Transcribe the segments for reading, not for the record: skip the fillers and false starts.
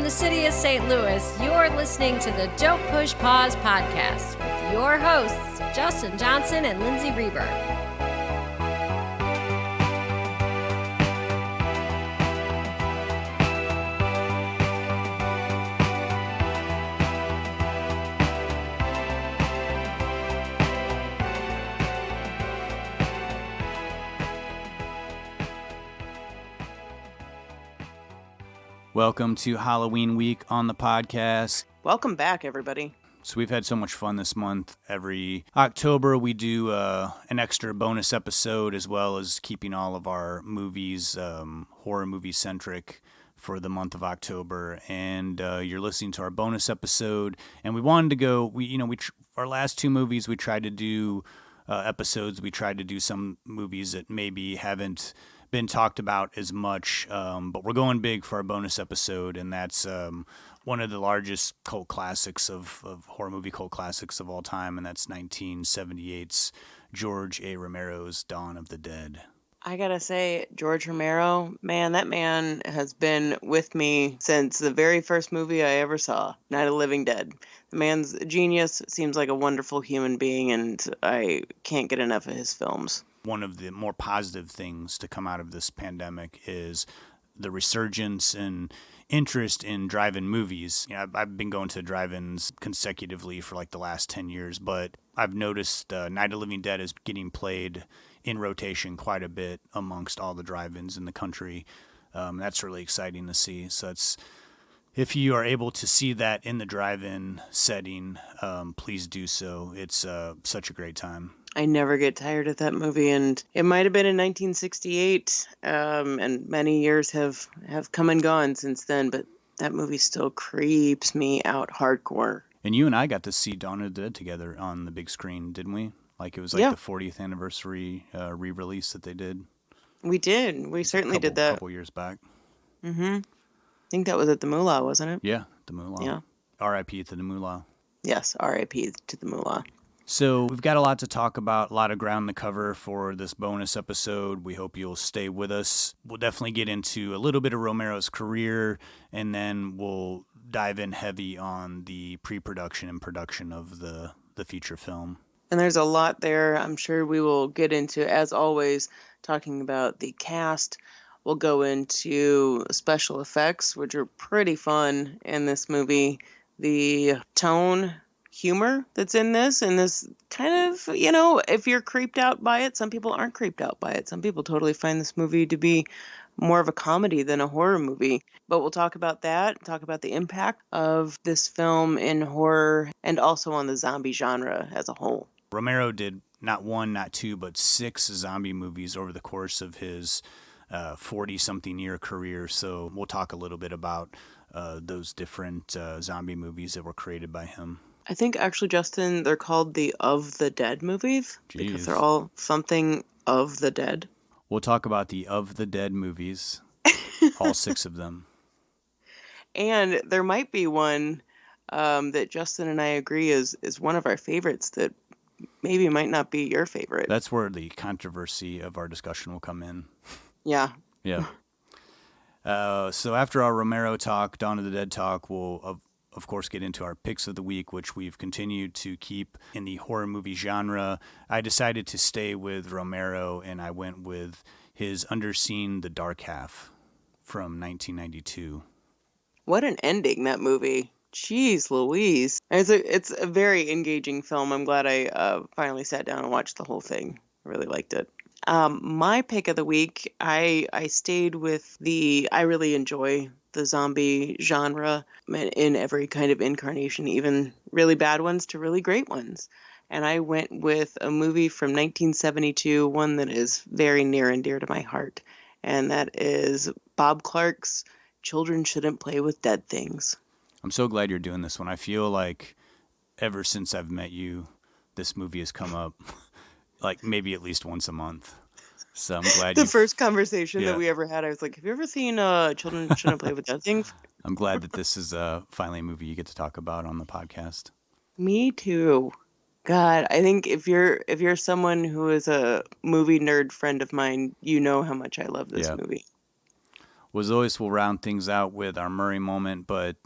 the city of St. Louis, you're listening to the Don't Push Pause podcast with your hosts, Justin Johnson and Lindsay Reber. Welcome to Halloween week on the podcast. Welcome back, everybody. So we've had so much fun this month. Every October we do an extra bonus episode, as well as keeping all of our movies horror movie centric for the month of October. And you're listening to our bonus episode. And we wanted to go. Our last two movies we tried to do episodes. We tried to do some movies that maybe haven't been talked about as much, but we're going big for our bonus episode, and that's one of the largest cult classics of horror movie cult classics of all time, and that's 1978's George A. Romero's Dawn of the Dead. I gotta say, George Romero, man, that man has been with me since the very first movie I ever saw, Night of the Living Dead. The man's a genius, seems like a wonderful human being, and I can't get enough of his films. One of the more positive things to come out of this pandemic is the resurgence and interest in drive-in movies. I've been going to drive-ins consecutively for like the last 10 years, but I've noticed Night of the Living Dead is getting played in rotation quite a bit amongst all the drive-ins in the country. That's really exciting to see. So if you are able to see that in the drive-in setting, please do so. It's such a great time. I never get tired of that movie, and it might have been in 1968, and many years have come and gone since then, but that movie still creeps me out hardcore. And you and I got to see Dawn of the Dead together on the big screen, didn't we? Like it was like the 40th anniversary re-release that they did. We did. We certainly did that. A couple years back. Mm-hmm. I think that was at the Moolah, wasn't it? Yeah, the Moolah. Yeah. R.I.P. to the Moolah. Yes, R.I.P. to the Moolah. So we've got a lot to talk about, a lot of ground to cover for this bonus episode. We hope you'll stay with us. We'll definitely get into a little bit of Romero's career, and then we'll dive in heavy on the pre-production and production of the feature film. And there's a lot there. I'm sure we will get into, as always, talking about the cast. We'll go into special effects, which are pretty fun in this movie. The tone, humor that's in this, and this kind of, if you're creeped out by it, some people aren't creeped out by it. Some people totally find this movie to be more of a comedy than a horror movie. But we'll talk about that, talk about the impact of this film in horror and also on the zombie genre as a whole. Romero did not one, not two, but 6 zombie movies over the course of his 40-something year career. So we'll talk a little bit about those different zombie movies that were created by him. I think actually, Justin, they're called the Of the Dead movies. Jeez. Because they're all something of the dead. We'll talk about the Of the Dead movies, all 6 of them. And there might be one that Justin and I agree is one of our favorites that maybe might not be your favorite. That's where the controversy of our discussion will come in. Yeah. Yeah. So after our Romero talk, Dawn of the Dead talk, we'll of course get into our picks of the week, which we've continued to keep in the horror movie genre. I decided to stay with Romero, and I went with his Underseen the Dark Half from 1992. What an ending, that movie. Jeez Louise. It's a very engaging film. I'm glad I finally sat down and watched the whole thing. I really liked it. My pick of the week, I stayed with I really enjoy the zombie genre in every kind of incarnation, even really bad ones to really great ones. And I went with a movie from 1972, one that is very near and dear to my heart. And that is Bob Clark's Children Shouldn't Play with Dead Things. I'm so glad you're doing this one. I feel like ever since I've met you, this movie has come up like maybe at least once a month. So I'm glad the first conversation that we ever had, I was like, have you ever seen Children Shouldn't Play with Dead Things? I'm glad that this is finally a movie you get to talk about on the podcast. Me too. God, I think if you're someone who is a movie nerd friend of mine, you know how much I love this movie. As always, we'll round things out with our Murray moment. But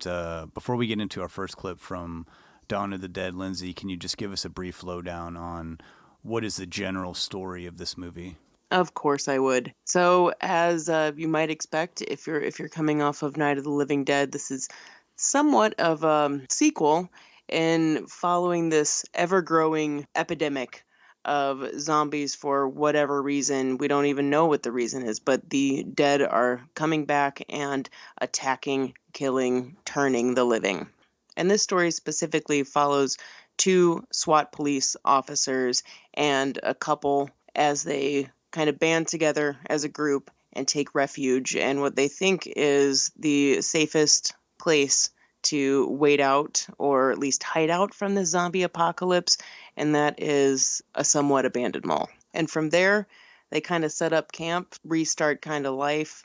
before we get into our first clip from Dawn of the Dead, Lindsay, can you just give us a brief lowdown on what is the general story of this movie? Of course I would. So, as you might expect, if you're coming off of Night of the Living Dead, this is somewhat of a sequel in following this ever-growing epidemic of zombies for whatever reason. We don't even know what the reason is, but the dead are coming back and attacking, killing, turning the living. And this story specifically follows 2 SWAT police officers and a couple as they kind of band together as a group and take refuge in what they think is the safest place to wait out or at least hide out from the zombie apocalypse, and that is a somewhat abandoned mall. And from there, they kind of set up camp, restart kind of life,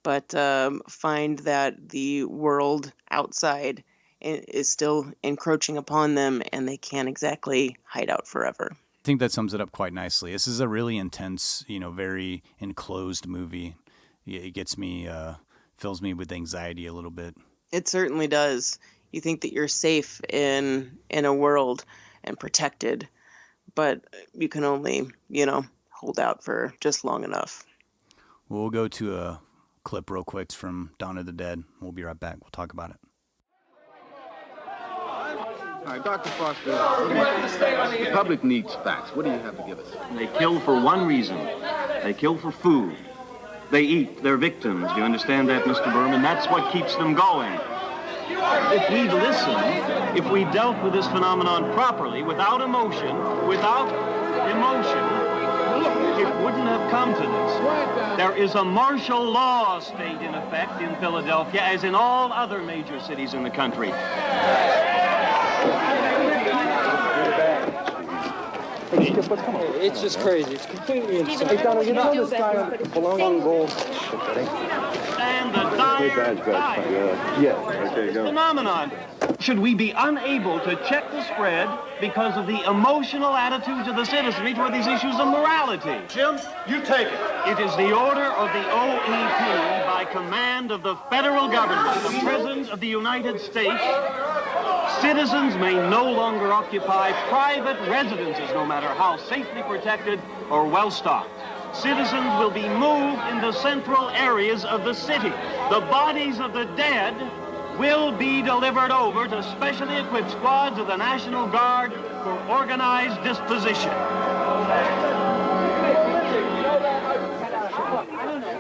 but find that the world outside is still encroaching upon them and they can't exactly hide out forever. I think that sums it up quite nicely. This is a really intense, very enclosed movie. It gets me, fills me with anxiety a little bit. It certainly does. You think that you're safe in a world and protected, but you can only, hold out for just long enough. We'll go to a clip real quick from Dawn of the Dead. We'll be right back. We'll talk about it. All right, Dr. Foster, the public needs facts. What do you have to give us? They kill for one reason. They kill for food. They eat their victims. Do you understand that, Mr. Berman? That's what keeps them going. If we'd listened, if we dealt with this phenomenon properly, without emotion, it wouldn't have come to this. There is a martial law state in effect in Philadelphia, as in all other major cities in the country. It's just crazy. It's completely insane. Hey, Donald, you know this guy on belonging goal? And the dire phenomenon. Should we be unable to check the spread because of the emotional attitudes of the citizenry toward these issues of morality? Jim, you take it. It is the order of the OEP by command of the federal government, the President of the United States. Citizens may no longer occupy private residences, no matter how safely protected or well-stocked. Citizens will be moved into central areas of the city. The bodies of the dead will be delivered over to specially equipped squads of the National Guard for organized disposition.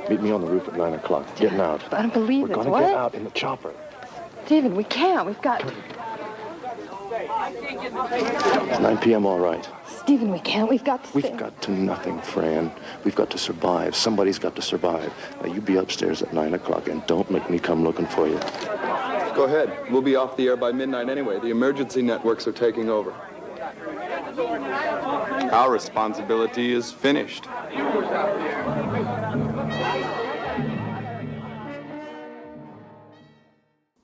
Meet me on the roof at 9 o'clock. Getting out. I don't believe it. We're gonna get out in the chopper. Stephen, we can't. We've got... It's 9 p.m. all right. Stephen, we can't. We've got to... We've got to nothing, Fran. We've got to survive. Somebody's got to survive. Now, you be upstairs at 9 o'clock, and don't make me come looking for you. Go ahead. We'll be off the air by midnight anyway. The emergency networks are taking over. Our responsibility is finished.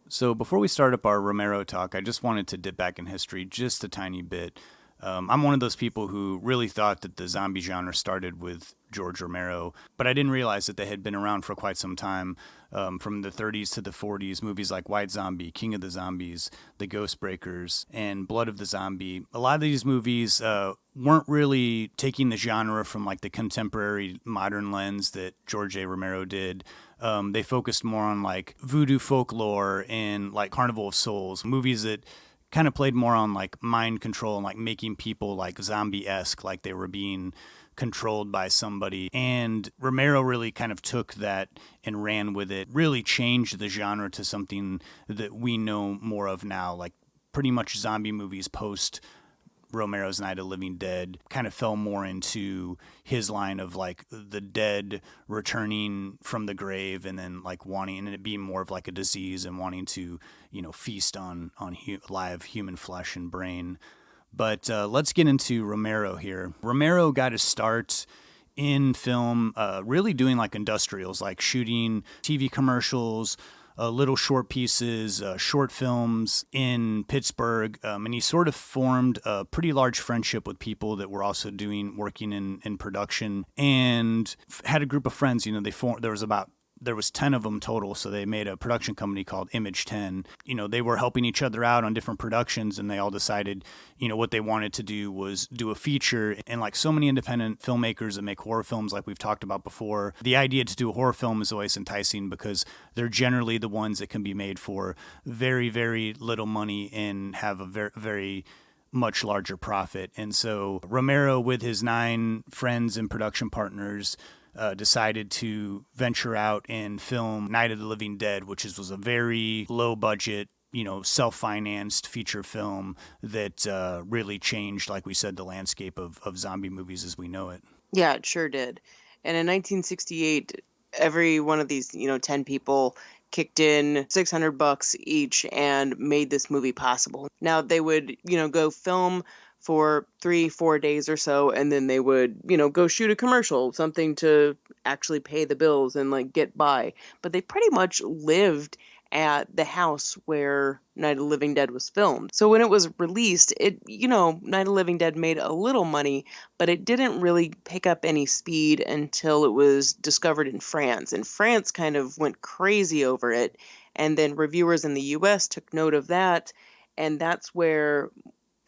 So before we start up our Romero talk, I just wanted to dip back in history just a tiny bit. I'm one of those people who really thought that the zombie genre started with George Romero, but I didn't realize that they had been around for quite some time, from the 30s to the 40s. Movies like White Zombie, King of the Zombies, The Ghost Breakers, and Blood of the Zombie. A lot of these movies weren't really taking the genre from like the contemporary modern lens that George A. Romero did. They focused more on like voodoo folklore and like Carnival of Souls, movies that kind of played more on like mind control and like making people like zombie-esque, like they were being controlled by somebody. And Romero really kind of took that and ran with it, really changed the genre to something that we know more of now. Like pretty much zombie movies post Romero's Night of the Living Dead kind of fell more into his line of like the dead returning from the grave and then like wanting, and it being more of like a disease and wanting to, feast on live human flesh and brain. But let's get into Romero here. Romero got his start in film, really doing like industrials, like shooting TV commercials, little short pieces, short films in Pittsburgh, and he sort of formed a pretty large friendship with people that were also working in production, and had a group of friends. There was about there was 10 of them total, so they made a production company called Image 10. They were helping each other out on different productions, and they all decided, what they wanted to do was do a feature. And like so many independent filmmakers that make horror films, like we've talked about before, the idea to do a horror film is always enticing because they're generally the ones that can be made for very, very little money and have a very, very much larger profit. And so Romero, with his 9 friends and production partners, decided to venture out and film Night of the Living Dead, which was a very low budget, self-financed feature film that really changed, like we said, the landscape of zombie movies as we know it. Yeah, it sure did. And in 1968, every one of these, 10 people kicked in $600 each and made this movie possible. Now they would, go film for 3-4 days or so, and then they would, go shoot a commercial, something to actually pay the bills and like get by. But they pretty much lived at the house where Night of the Living Dead was filmed. So when it was released, Night of the Living Dead made a little money, but it didn't really pick up any speed until it was discovered in France. And France kind of went crazy over it. And then reviewers in the US took note of that. And that's where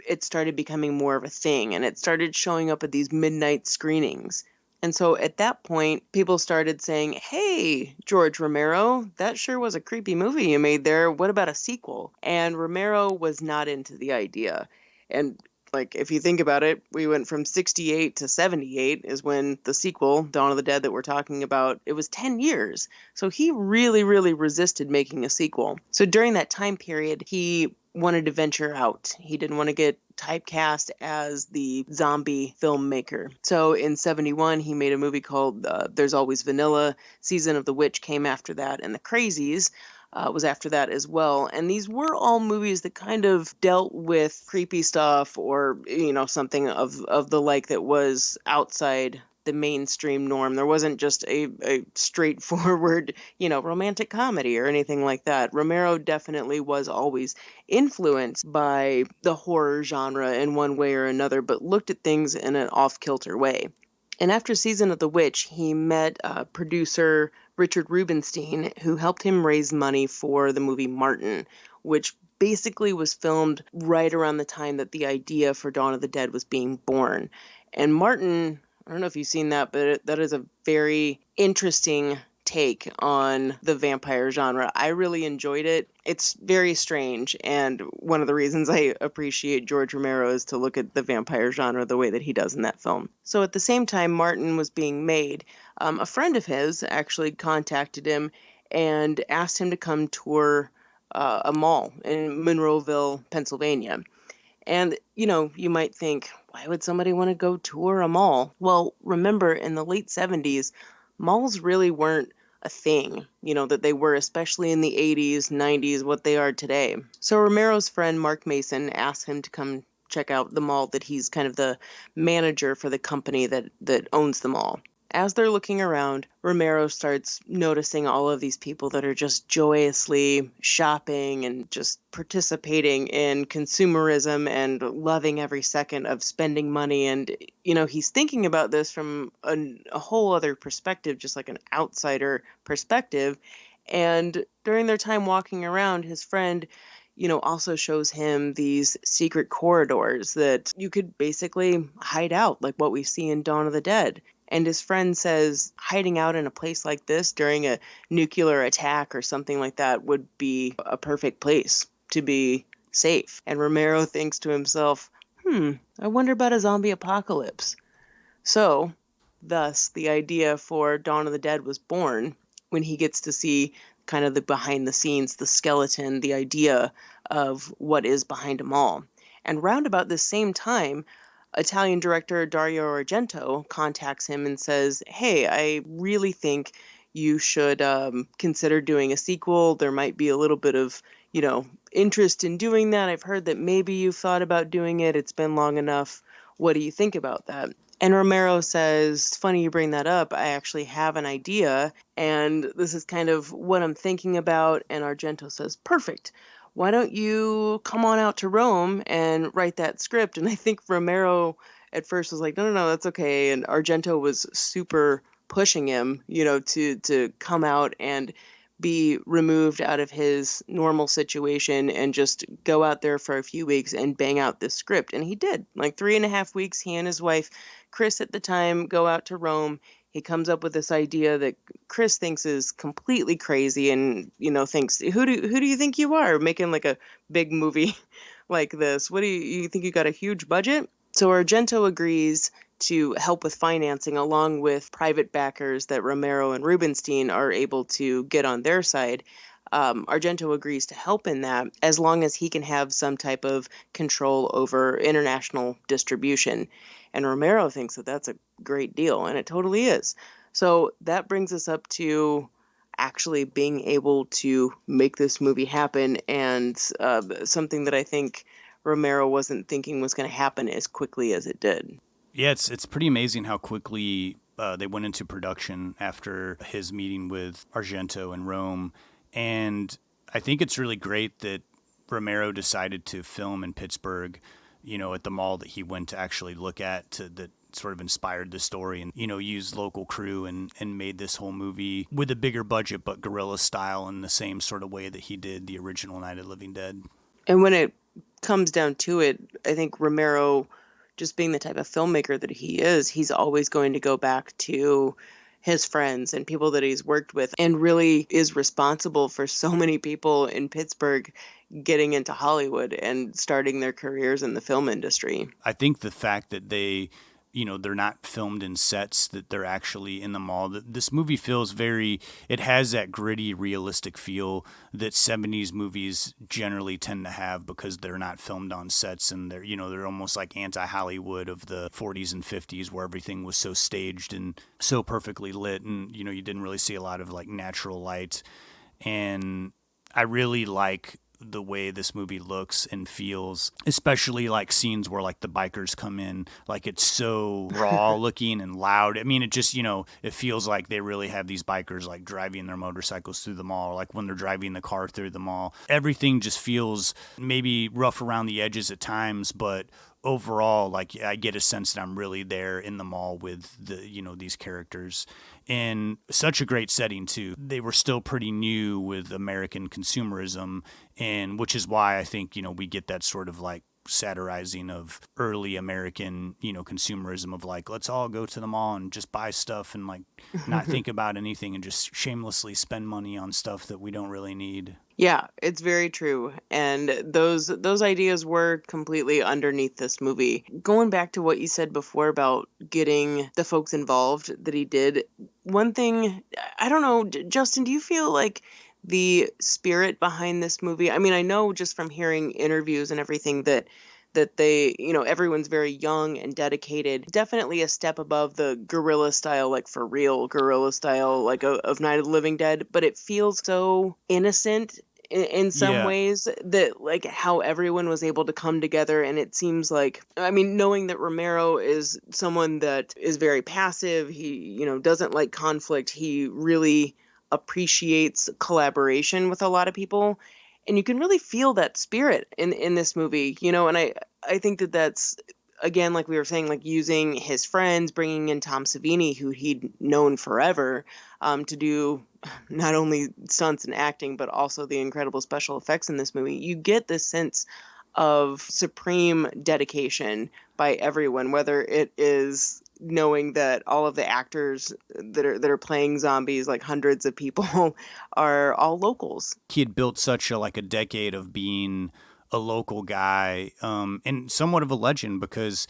it started becoming more of a thing. And it started showing up at these midnight screenings. And so at that point, people started saying, hey, George Romero, that sure was a creepy movie you made there. What about a sequel? And Romero was not into the idea. And like, if you think about it, we went from 68 to 78 is when the sequel, Dawn of the Dead, that we're talking about, it was 10 years. So he really, really resisted making a sequel. So during that time period, he wanted to venture out. He didn't want to get typecast as the zombie filmmaker. So in 71, he made a movie called There's Always Vanilla. Season of the Witch came after that, and The Crazies was after that as well. And these were all movies that kind of dealt with creepy stuff or, something of the like that was outside the mainstream norm. There wasn't just a straightforward, romantic comedy or anything like that. Romero definitely was always influenced by the horror genre in one way or another, but looked at things in an off-kilter way. And after Season of the Witch, he met producer Richard Rubenstein, who helped him raise money for the movie Martin, which basically was filmed right around the time that the idea for Dawn of the Dead was being born. And Martin, I don't know if you've seen that, but that is a very interesting take on the vampire genre. I really enjoyed it. It's very strange, and one of the reasons I appreciate George Romero is to look at the vampire genre the way that he does in that film. So at the same time Martin was being made, a friend of his actually contacted him and asked him to come tour a mall in Monroeville, Pennsylvania. And, you might think, why would somebody want to go tour a mall? Well, remember, in the late 70s, malls really weren't a thing, that they were, especially in the 80s, 90s, what they are today. So Romero's friend, Mark Mason, asked him to come check out the mall that he's kind of the manager for the company that owns the mall. As they're looking around, Romero starts noticing all of these people that are just joyously shopping and just participating in consumerism and loving every second of spending money. And, he's thinking about this from a whole other perspective, just like an outsider perspective. And during their time walking around, his friend, also shows him these secret corridors that you could basically hide out, like what we see in Dawn of the Dead. And his friend says hiding out in a place like this during a nuclear attack or something like that would be a perfect place to be safe. And Romero thinks to himself, I wonder about a zombie apocalypse. So, thus, the idea for Dawn of the Dead was born when he gets to see kind of the behind the scenes, the skeleton, the idea of what is behind them all. And round about this same time, Italian director Dario Argento contacts him and says, hey, I really think you should consider doing a sequel. There might be a little bit of, interest in doing that. I've heard that maybe you've thought about doing it. It's been long enough. What do you think about that? And Romero says, it's funny you bring that up. I actually have an idea, and this is kind of what I'm thinking about. And Argento says, perfect. Why don't you come on out to Rome and write that script? And I think Romero at first was like, no, that's okay. And Argento was super pushing him, to come out and be removed out of his normal situation and just go out there for a few weeks and bang out this script. And he did. Like 3.5 weeks, he and his wife, Chris at the time, go out to Rome. He comes up with this idea that Chris thinks is completely crazy and, thinks, who do you think you are making like a big movie like this? What do you think you got a huge budget? So Argento agrees to help with financing along with private backers that Romero and Rubinstein are able to get on their side. Argento agrees to help in that as long as he can have some type of control over international distribution. And Romero thinks that that's a great deal, and it totally is. So that brings us up to actually being able to make this movie happen, and something that I think Romero wasn't thinking was going to happen as quickly as it did. Yeah, it's pretty amazing how quickly they went into production after his meeting with Argento in Rome. And I think it's really great that Romero decided to film in Pittsburgh, at the mall that he went to actually look at, that sort of inspired the story, and, used local crew and made this whole movie with a bigger budget, but guerrilla style in the same sort of way that he did the original Night of the Living Dead. And when it comes down to it, I think Romero, just being the type of filmmaker that he is, he's always going to go back to his friends and people that he's worked with, and really is responsible for so many people in Pittsburgh getting into Hollywood and starting their careers in the film industry. I think the fact that they're not filmed in sets, that they're actually in the mall. This movie feels it has that gritty, realistic feel that 70s movies generally tend to have because they're not filmed on sets, and they're almost like anti-Hollywood of the 40s and 50s where everything was so staged and so perfectly lit, and, you didn't really see a lot of like natural light. And I really like the way this movie looks and feels, especially like scenes where like the bikers come in, like it's so raw looking and loud. I mean, it just, it feels like they really have these bikers like driving their motorcycles through the mall, like when they're driving the car through the mall. Everything just feels maybe rough around the edges at times, but overall, like I get a sense that I'm really there in the mall with these characters. In such a great setting too. They were still pretty new with American consumerism, and which is why I think, we get that sort of like satirizing of early American, consumerism of like, let's all go to the mall and just buy stuff and like not think about anything and just shamelessly spend money on stuff that we don't really need. Yeah, it's very true. And those ideas were completely underneath this movie. Going back to what you said before about getting the folks involved that he did, one thing, I don't know, Justin, do you feel like the spirit behind this movie? I mean, I know just from hearing interviews and everything that they, everyone's very young and dedicated. Definitely a step above the guerrilla style, like for real guerrilla style, like of Night of the Living Dead. But it feels so innocent in some ways, that like how everyone was able to come together. And it seems like, I mean, knowing that Romero is someone that is very passive, he, doesn't like conflict. He really appreciates collaboration with a lot of people. And you can really feel that spirit in this movie, and I think that that's, again, like we were saying, like using his friends, bringing in Tom Savini, who he'd known forever, to do not only stunts and acting, but also the incredible special effects in this movie. You get this sense of supreme dedication by everyone, whether it is knowing that all of the actors that are playing zombies, like hundreds of people, are all locals. He had built such a decade of being a local guy, and somewhat of a legend because,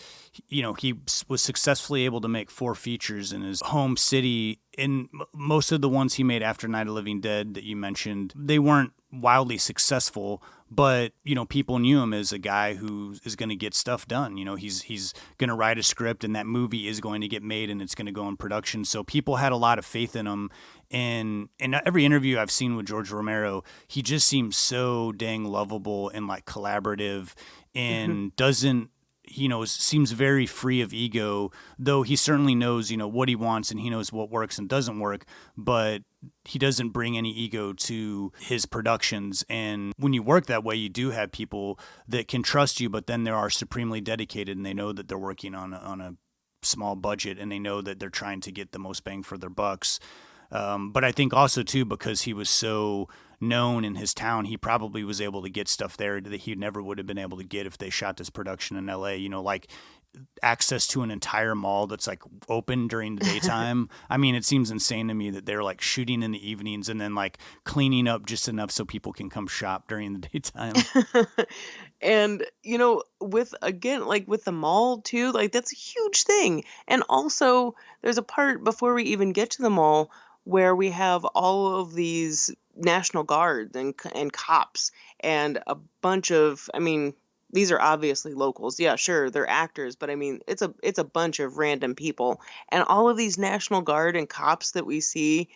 he was successfully able to make 4 features in his home city. And most of the ones he made after Night of the Living Dead that you mentioned, they weren't wildly successful, but, people knew him as a guy who is going to get stuff done. He's going to write a script and that movie is going to get made and it's going to go in production. So people had a lot of faith in him. And in every interview I've seen with George Romero, he just seems so dang lovable and like collaborative and doesn't, seems very free of ego, though he certainly knows, what he wants and he knows what works and doesn't work, but he doesn't bring any ego to his productions. And when you work that way, you do have people that can trust you, but then they are supremely dedicated and they know that they're working on a small budget and they know that they're trying to get the most bang for their bucks. But I think also too, because he was so known in his town, he probably was able to get stuff there that he never would have been able to get if they shot this production in LA, like access to an entire mall that's like open during the daytime. I mean, it seems insane to me that they're like shooting in the evenings and then like cleaning up just enough so people can come shop during the daytime. And, with, again, like with the mall too, like that's a huge thing. And also, there's a part before we even get to the mall where we have all of these National Guards and cops and a bunch of, I mean, these are obviously locals. Yeah, sure, they're actors, but I mean, it's a bunch of random people. And all of these National Guard and cops that we see,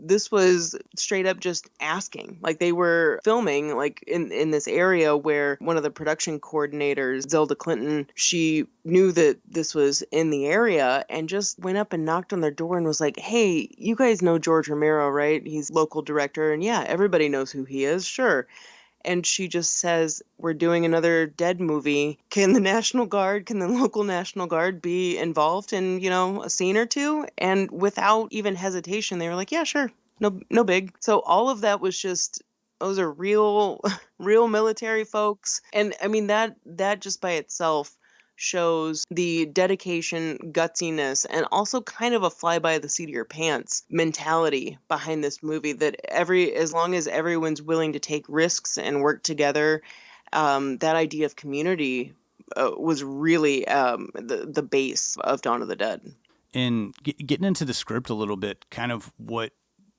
this was straight up just asking. Like they were filming like in this area where one of the production coordinators, Zelda Clinton, she knew that this was in the area and just went up and knocked on their door and was like, "Hey, you guys know George Romero, right? He's local director." And yeah, everybody knows who he is, sure. And she just says, "We're doing another Dead movie. Can the local National Guard be involved in, a scene or two?" And without even hesitation, they were like, "Yeah, sure. No big." So all of that was just, those are real, real military folks. And I mean, that just by itself shows the dedication, gutsiness, and also kind of a fly by the seat of your pants mentality behind this movie, that as long as everyone's willing to take risks and work together, that idea of community was really the base of Dawn of the Dead. And getting into the script a little bit, kind of what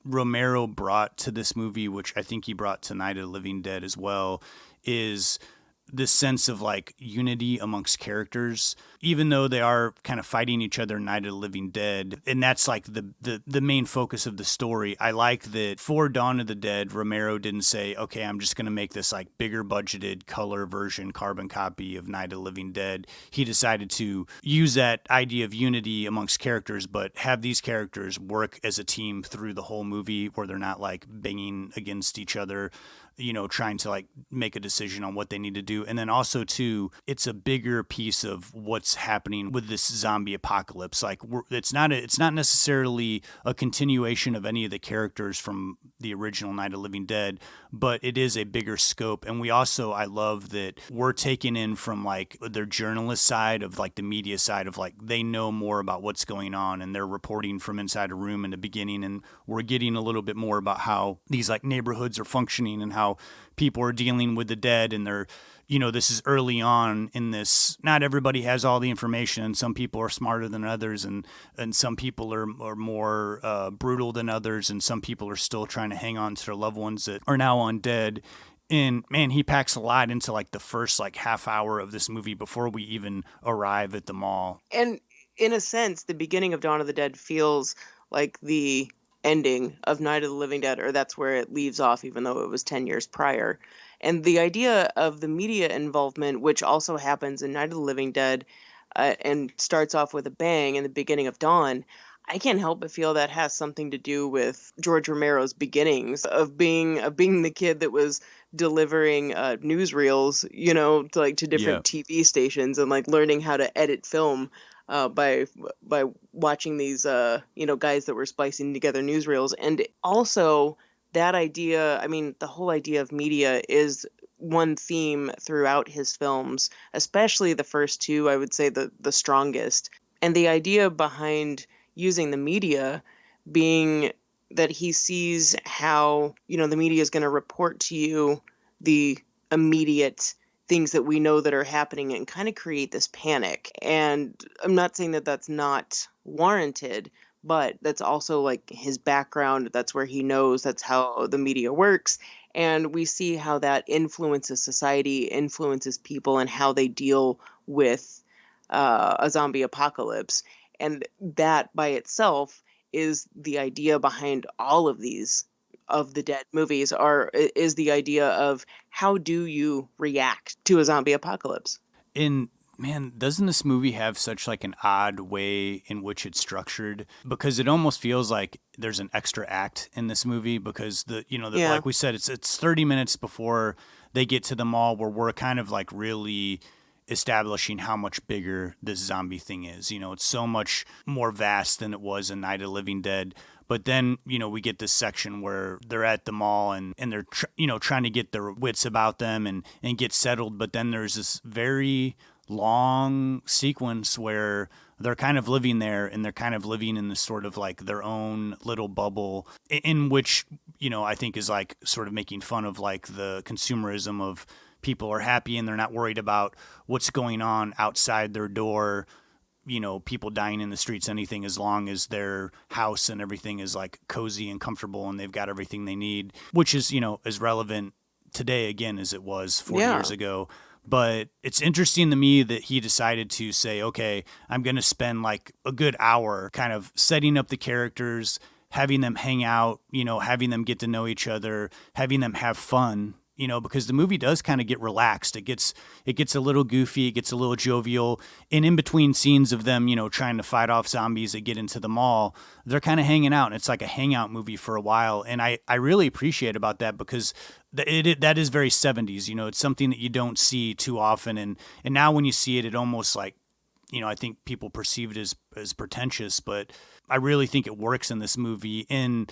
Romero brought to this movie, which I think he brought to Night of the Living Dead as well, is this sense of like unity amongst characters, even though they are kind of fighting each other in Night of the Living Dead. And that's like the main focus of the story. I like that for Dawn of the Dead, Romero didn't say, okay, I'm just going to make this like bigger budgeted color version, carbon copy of Night of the Living Dead. He decided to use that idea of unity amongst characters, but have these characters work as a team through the whole movie where they're not like banging against each other, trying to like make a decision on what they need to do. And then also too, it's a bigger piece of what's happening with this zombie apocalypse. Like it's not necessarily a continuation of any of the characters from the original Night of the Living Dead, but it is a bigger scope. And I love that we're taken in from like their journalist side of like the media side of like, they know more about what's going on and they're reporting from inside a room in the beginning. And we're getting a little bit more about how these like neighborhoods are functioning and how people are dealing with the dead. And they're, this is early on in this. Not everybody has all the information, and some people are smarter than others, and some people are more brutal than others, and some people are still trying to hang on to their loved ones that are now undead. And man, he packs a lot into like the first like half hour of this movie before we even arrive at the mall. And in a sense, the beginning of Dawn of the Dead feels like the ending of Night of the Living Dead, or that's where it leaves off, even though it was 10 years prior. And the idea of the media involvement, which also happens in Night of the Living Dead, and starts off with a bang in the beginning of Dawn, I can't help but feel that has something to do with George Romero's beginnings of being the kid that was delivering newsreels, to different TV stations, and like learning how to edit film by watching these guys that were splicing together newsreels. And also that idea, I mean, the whole idea of media is one theme throughout his films, especially the first two, I would say the strongest. And the idea behind using the media being that he sees how, the media is going to report to you the immediate things that we know that are happening and kind of create this panic. And I'm not saying that that's not warranted, but that's also like his background. That's where he knows, that's how the media works. And we see how that influences society, influences people, and how they deal with a zombie apocalypse. And that by itself is the idea behind all of these of the Dead movies, is the idea of how do you react to a zombie apocalypse. And man, doesn't this movie have such like an odd way in which it's structured? Because it almost feels like there's an extra act in this movie, because like we said, it's 30 minutes before they get to the mall, where we're kind of like really establishing how much bigger this zombie thing is. It's so much more vast than it was in Night of the Living Dead. But then, we get this section where they're at the mall and they're, trying to get their wits about them and get settled. But then there's this very long sequence where they're kind of living there and they're kind of living in this sort of like their own little bubble in which, I think is like sort of making fun of like the consumerism of people are happy and they're not worried about what's going on outside their door. People dying in the streets, anything, as long as their house and everything is like cozy and comfortable and they've got everything they need, which is, as relevant today again as it was 40 years ago. But it's interesting to me that he decided to say, okay, I'm going to spend like a good hour kind of setting up the characters, having them hang out, having them get to know each other, having them have fun. Because the movie does kind of get relaxed. It gets a little goofy. It gets a little jovial. And in between scenes of them, trying to fight off zombies that get into the mall, they're kind of hanging out. And it's like a hangout movie for a while. And I really appreciate about that because that is very 70s. It's something that you don't see too often. And now when you see it, it almost like, I think people perceive it as pretentious. But I really think it works in this movie. And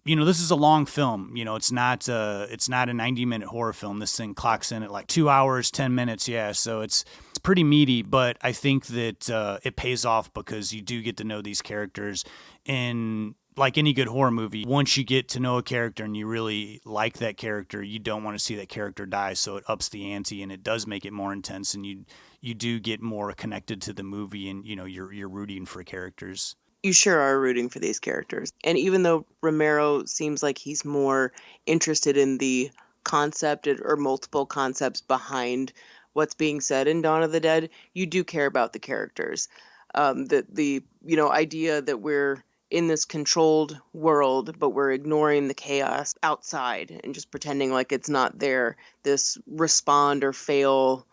this is a long film. It's not a 90-minute horror film. This thing clocks in at like 2 hours, 10 minutes. Yeah. So it's pretty meaty, but I think that it pays off because you do get to know these characters. And like any good horror movie, once you get to know a character and you really like that character, you don't want to see that character die. So it ups the ante and it does make it more intense. And you do get more connected to the movie and, you're rooting for characters. You sure are rooting for these characters. And even though Romero seems like he's more interested in the concept or multiple concepts behind what's being said in Dawn of the Dead, you do care about the characters. The idea that we're in this controlled world, but we're ignoring the chaos outside and just pretending like it's not there. This respond or fail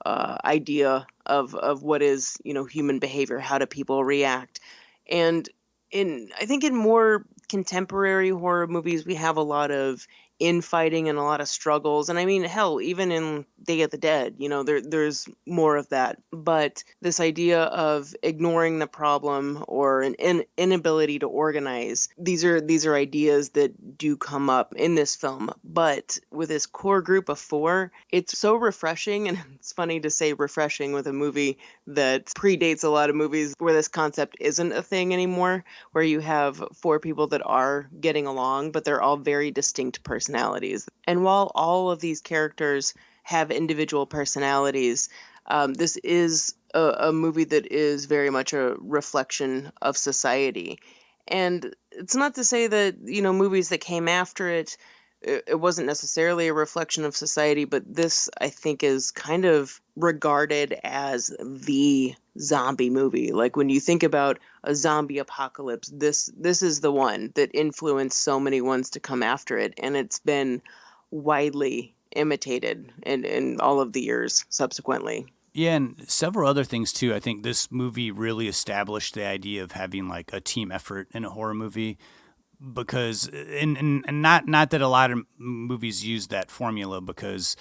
idea of what is, human behavior. How do people react? And I think in more contemporary horror movies, we have a lot of infighting and a lot of struggles. And I mean, hell, even in Day of the Dead, there's more of that. But this idea of ignoring the problem or an inability to organize, these are ideas that do come up in this film. But with this core group of 4, it's so refreshing. And it's funny to say refreshing with a movie that predates a lot of movies where this concept isn't a thing anymore, where you have 4 people that are getting along, but they're all very distinct personalities. And while all of these characters have individual personalities, this is a movie that is very much a reflection of society. And it's not to say that, movies that came after it wasn't necessarily a reflection of society, but this, I think, is kind of regarded as the zombie movie. Like when you think about a zombie apocalypse, this is the one that influenced so many ones to come after it, and it's been widely imitated in all of the years subsequently. Yeah, and several other things too. I think this movie really established the idea of having like a team effort in a horror movie. Because and not that a lot of movies use that formula, because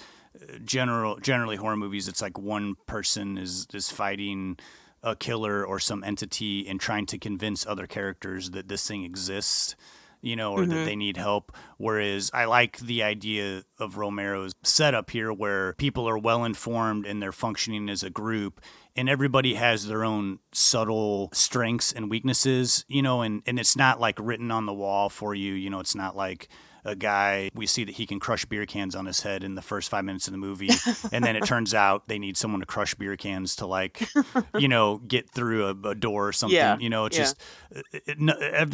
generally horror movies, it's like one person is fighting a killer or some entity and trying to convince other characters that this thing exists, or that they need help. Whereas I like the idea of Romero's setup here where people are well informed and they're functioning as a group. And everybody has their own subtle strengths and weaknesses, and it's not like written on the wall for you. It's not like a guy, we see that he can crush beer cans on his head in the first 5 minutes of the movie. And then it turns out they need someone to crush beer cans to get through a door or something. Yeah. It's just,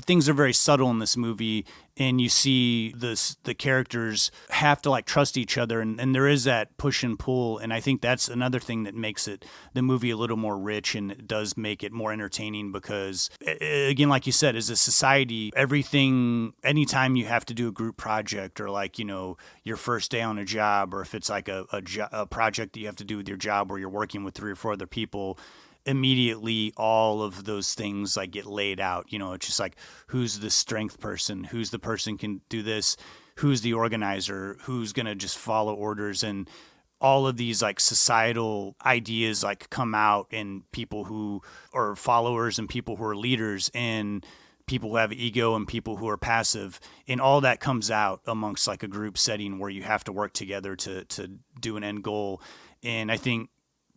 things are very subtle in this movie. And you see the characters have to trust each other, and there is that push and pull, and I think that's another thing that makes the movie a little more rich, and it does make it more entertaining because, again, like you said, as a society, anytime you have to do a group project or your first day on a job, or if it's like a project that you have to do with your job where you're working with 3 or 4 other people, immediately all of those things get laid out. It's just who's the strength person, who's the person can do this, who's the organizer, who's gonna just follow orders. And all of these like societal ideas like come out in people who are followers and people who are leaders and people who have ego and people who are passive, and all that comes out amongst like a group setting where you have to work together to do an end goal. And I think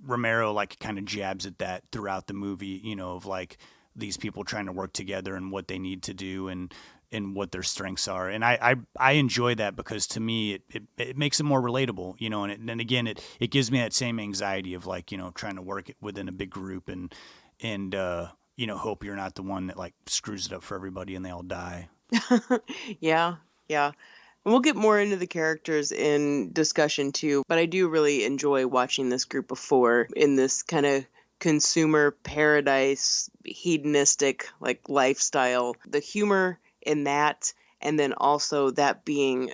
Romero like kind of jabs at that throughout the movie, you know, of like these people trying to work together and what they need to do and what their strengths are. And I enjoy that because to me, it makes it more relatable, you know, and again, it gives me that same anxiety of like, you know, trying to work within a big group and you know, hope you're not the one that like screws it up for everybody and they all die. Yeah, yeah. And we'll get more into the characters in discussion too, but I do really enjoy watching this group of four in this kind of consumer paradise, hedonistic like lifestyle. The humor in that, and then also that being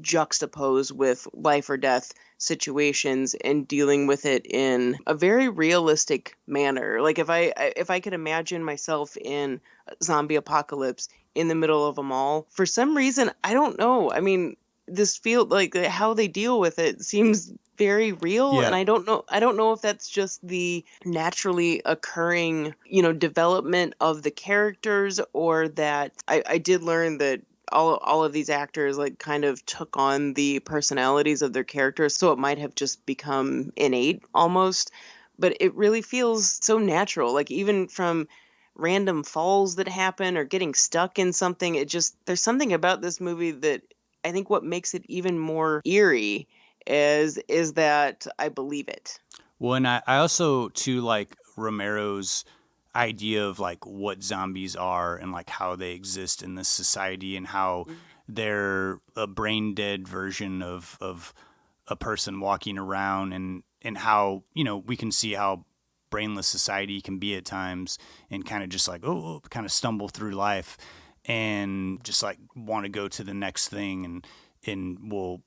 juxtaposed with life or death situations and dealing with it in a very realistic manner. Like if I could imagine myself in a zombie apocalypse in the middle of a mall, for some reason, I don't know. I mean, this feel like how they deal with it seems very real, and Yeah. I don't know if that's just the naturally occurring, you know, development of the characters, or that I did learn that all of these actors like kind of took on the personalities of their characters, so it might have just become innate almost, but it really feels so natural, like even from random falls that happen or getting stuck in something. It just, there's something about this movie that I think what makes it even more eerie is that I believe it. Well, and I also too like Romero's idea of like what zombies are and like how they exist in this society and how they're a brain dead version of a person walking around and how, you know, we can see how brainless society can be at times and kind of just like, kind of stumble through life and just like want to go to the next thing and we'll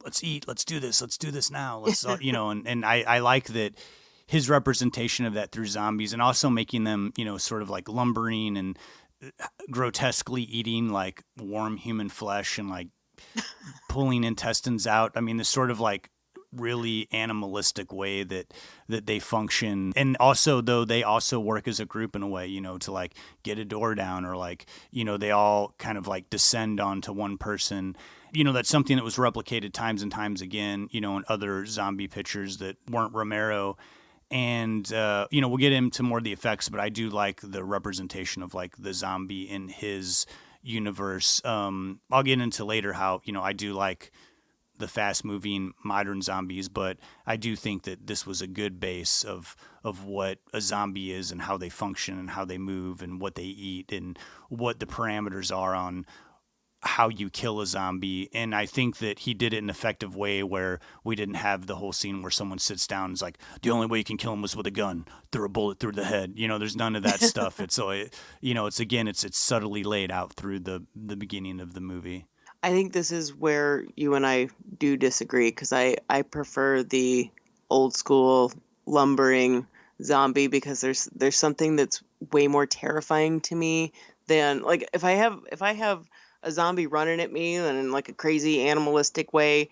let's eat, let's do this now. Let's, you know, and I like that his representation of that through zombies and also making them, you know, sort of like lumbering and grotesquely eating like warm human flesh and like pulling intestines out. I mean, this sort of like really animalistic way that they function. And also though they also work as a group in a way, you know, to like get a door down or like, you know, they all kind of like descend onto one person. You know, that's something that was replicated times and times again, you know, in other zombie pictures that weren't Romero. And, you know, we'll get into more of the effects, but I do like the representation of like the zombie in his universe. I'll get into later how, you know, I do like the fast moving modern zombies, but I do think that this was a good base of what a zombie is and how they function and how they move and what they eat and what the parameters are on how you kill a zombie. And I think that he did it in an effective way where we didn't have the whole scene where someone sits down and is like, the only way you can kill him was with a gun, through a bullet through the head. You know, there's none of that stuff. It's so, you know, it's again, it's subtly laid out through the beginning of the movie. I think this is where you and I do disagree, because I prefer the old school lumbering zombie, because there's something that's way more terrifying to me than like if I have a zombie running at me and in like a crazy animalistic way,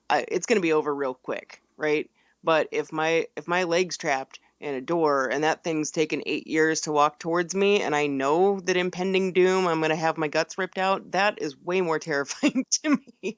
it's gonna be over real quick, right? But if my leg's trapped in a door and that thing's taken 8 years to walk towards me and I know that impending doom, I'm gonna have my guts ripped out, that is way more terrifying to me.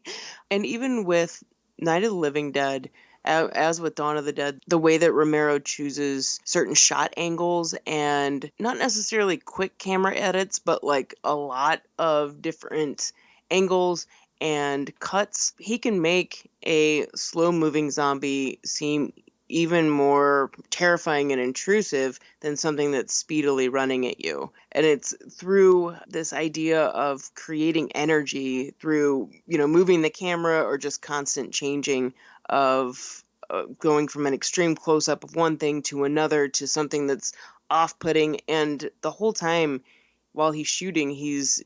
And even with Night of the Living Dead, as with Dawn of the Dead, the way that Romero chooses certain shot angles and not necessarily quick camera edits, but like a lot of different angles and cuts, he can make a slow moving zombie seem even more terrifying and intrusive than something that's speedily running at you. And it's through this idea of creating energy through, you know, moving the camera or just constant changing of going from an extreme close-up of one thing to another to something that's off-putting. And the whole time while he's shooting, he's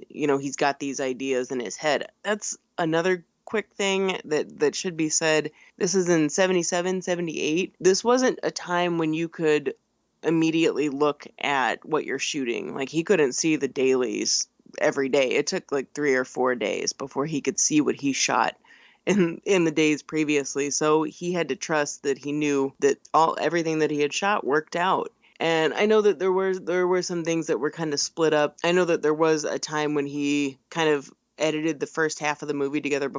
got these ideas in his head. That's another quick thing that should be said. This is in 77, 78. This wasn't a time when you could immediately look at what you're shooting. Like, he couldn't see the dailies every day. It took like 3 or 4 days before he could see what he shot in the days previously. So he had to trust that he knew that everything that he had shot worked out. And I know that there were some things that were kind of split up. I know that there was a time when he kind of edited the first half of the movie together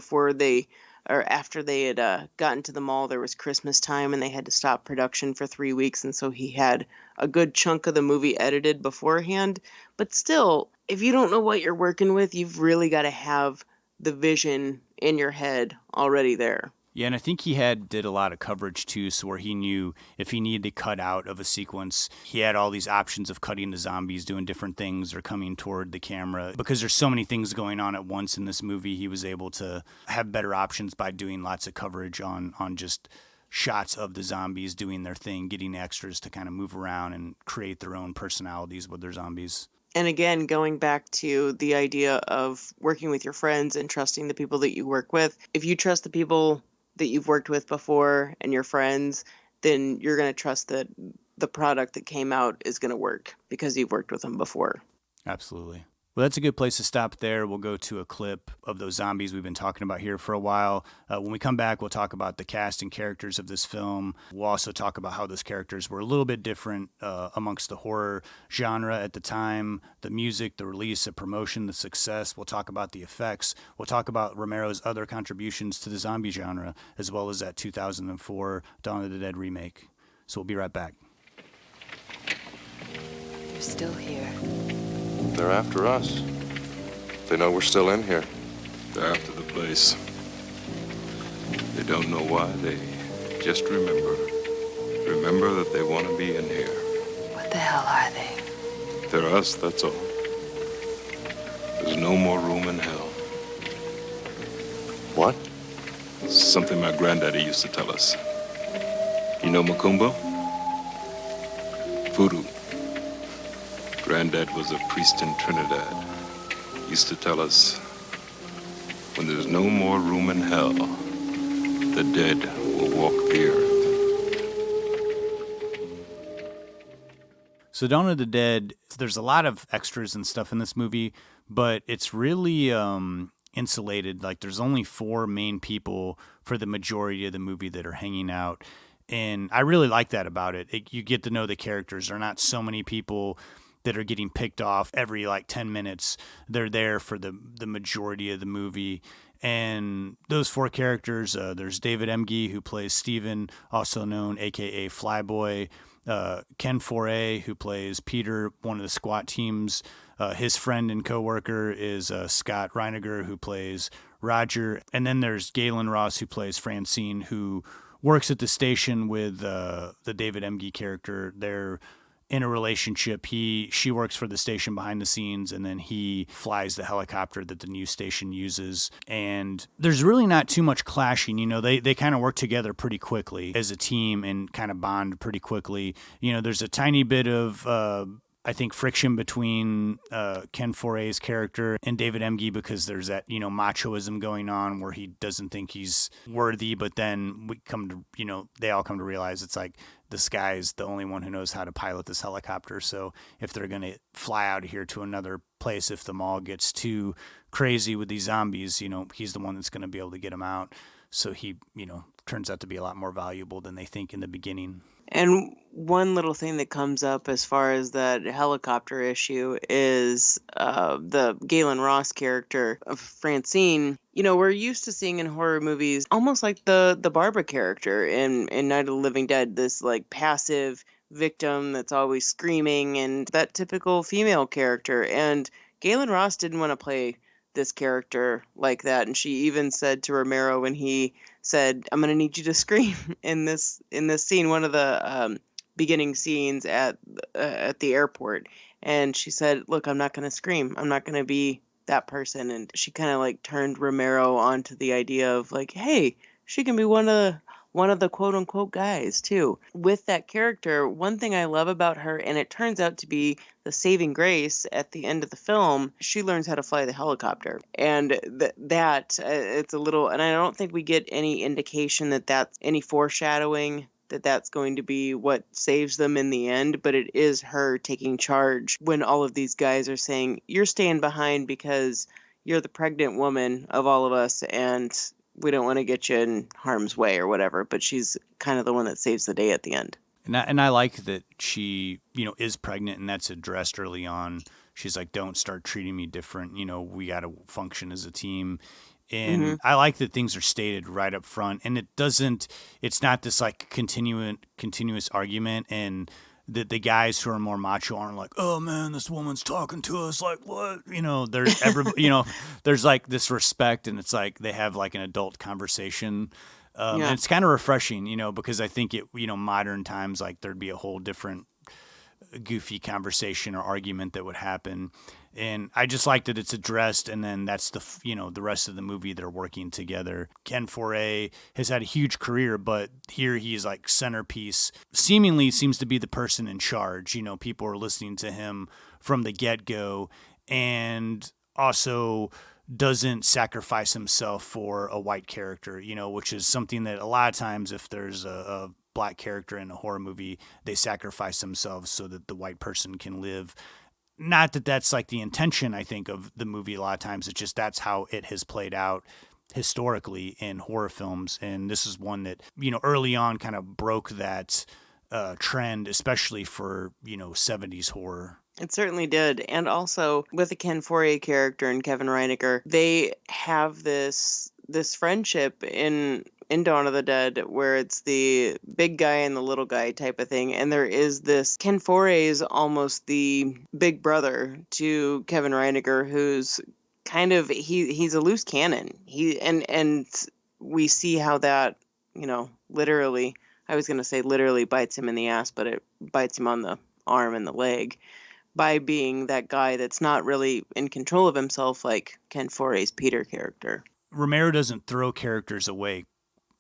after they had gotten to the mall. There was Christmas time and they had to stop production for 3 weeks, and so he had a good chunk of the movie edited beforehand. But still, if you don't know what you're working with, you've really got to have the vision in your head already there. Yeah, and I think he did a lot of coverage too, so where he knew if he needed to cut out of a sequence, he had all these options of cutting the zombies, doing different things, or coming toward the camera. Because there's so many things going on at once in this movie, he was able to have better options by doing lots of coverage on just shots of the zombies doing their thing, getting extras to kind of move around and create their own personalities with their zombies. And again, going back to the idea of working with your friends and trusting the people that you work with, if you trust the people that you've worked with before and your friends, then you're going to trust that the product that came out is going to work because you've worked with them before. Absolutely. Well, that's a good place to stop there. We'll go to a clip of those zombies we've been talking about here for a while. When we come back, we'll talk about the cast and characters of this film. We'll also talk about how those characters were a little bit different amongst the horror genre at the time, the music, the release, the promotion, the success. We'll talk about the effects. We'll talk about Romero's other contributions to the zombie genre, as well as that 2004 Dawn of the Dead remake. So we'll be right back. They're still here. They're after us. They know we're still in here. They're after the place. They don't know why. They just remember. Remember that they want to be in here. What the hell are they? They're us, that's all. There's no more room in hell. What? Something my granddaddy used to tell us. You know Macumba? Voodoo. Granddad was a priest in Trinidad. Used to tell us, when there's no more room in hell, the dead will walk the earth. So Dawn of the Dead, there's a lot of extras and stuff in this movie, but it's really insulated. Like, there's only 4 main people for the majority of the movie that are hanging out. And I really like that about it. You get to know the characters. There are not so many people that are getting picked off every 10 minutes. They're there for the majority of the movie. And those 4 characters, there's David Emge, who plays Steven, also known aka Flyboy, Ken Foray, who plays Peter, one of the SWAT teams. His friend and coworker is Scott Reiniger, who plays Roger. And then there's Galen Ross, who plays Francine, who works at the station with the David Emge character. They're in a relationship. She works for the station behind the scenes, and then he flies the helicopter that the news station uses. And there's really not too much clashing. They kind of work together pretty quickly as a team and kind of bond pretty quickly. There's a tiny bit of I think friction between Ken Foray's character and David Emge, because there's that machoism going on where he doesn't think he's worthy, but then they all come to realize it's like, this guy's the only one who knows how to pilot this helicopter. So if they're going to fly out of here to another place, if the mall gets too crazy with these zombies, he's the one that's going to be able to get them out. So he, turns out to be a lot more valuable than they think in the beginning. And one little thing that comes up as far as that helicopter issue is the Galen Ross character of Francine. We're used to seeing in horror movies almost like the Barbara character in Night of the Living Dead, this passive victim that's always screaming, and that typical female character. And Galen Ross didn't want to play this character like that, and she even said to Romero when he said, "I'm going to need you to scream in this scene," one of the beginning scenes at the airport, and she said, "Look, I'm not going to scream. I'm not going to be that person." And she kind of turned Romero onto the idea of hey, she can be one of the quote unquote guys too. With that character, one thing I love about her, and it turns out to be the saving grace at the end of the film, she learns how to fly the helicopter. And it's a little, and I don't think we get any indication that that's any foreshadowing that that's going to be what saves them in the end, but it is her taking charge when all of these guys are saying, "You're staying behind because you're the pregnant woman of all of us, and we don't want to get you in harm's way or whatever, but she's kind of the one that saves the day at the end. And I like that she, is pregnant, and that's addressed early on. She's like, don't start treating me different. We got to function as a team. And I like that things are stated right up front, and it's not this like continuous argument, and that the guys who are more macho aren't like, oh man, this woman's talking to us like what? There's there's like this respect, and it's like they have like an adult conversation. And it's kind of refreshing, because I think modern times, like there'd be a whole different goofy conversation or argument that would happen. And I just like that it's addressed, and then that's the rest of the movie, they're working together. Ken Foree has had a huge career, but here he's like centerpiece, seemingly seems to be the person in charge. People are listening to him from the get-go, and also doesn't sacrifice himself for a white character, which is something that a lot of times if there's a black character in a horror movie, they sacrifice themselves so that the white person can live. Not that that's like the intention, I think, of the movie a lot of times. It's just that's how it has played out historically in horror films. And this is one that, early on kind of broke that trend, especially for, 70s horror. It certainly did. And also with the Ken Foree character and Kevin Reinecker, they have this friendship in Dawn of the Dead where it's the big guy and the little guy type of thing. And there is this, Ken Foree is almost the big brother to Kevin Reinecker, who's kind of, he's a loose cannon. And we see how that, literally, I was going to say literally bites him in the ass, but it bites him on the arm and the leg, by being that guy that's not really in control of himself like Ken Foree's Peter character. Romero doesn't throw characters away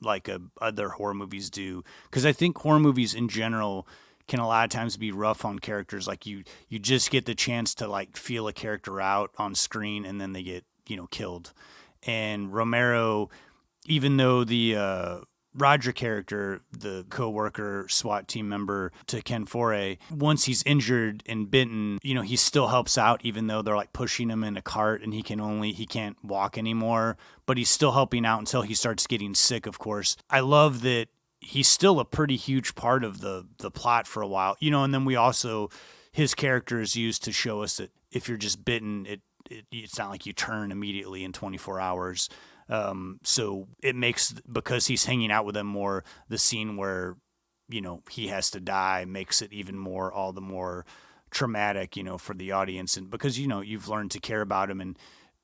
like other horror movies do, because I think horror movies in general can a lot of times be rough on characters. Like you just get the chance to like feel a character out on screen, and then they get killed. And Romero, even though the Roger character, the co-worker SWAT team member to Ken Foree, once he's injured and bitten, he still helps out, even though they're like pushing him in a cart and he can't walk anymore, but he's still helping out until he starts getting sick, of course. I love that he's still a pretty huge part of the plot for a while, and then we also, his character is used to show us that if you're just bitten, it's not like you turn immediately in 24 hours. So it makes, because he's hanging out with them more, the scene where, he has to die makes it even more, all the more traumatic, for the audience. And because, you've learned to care about him and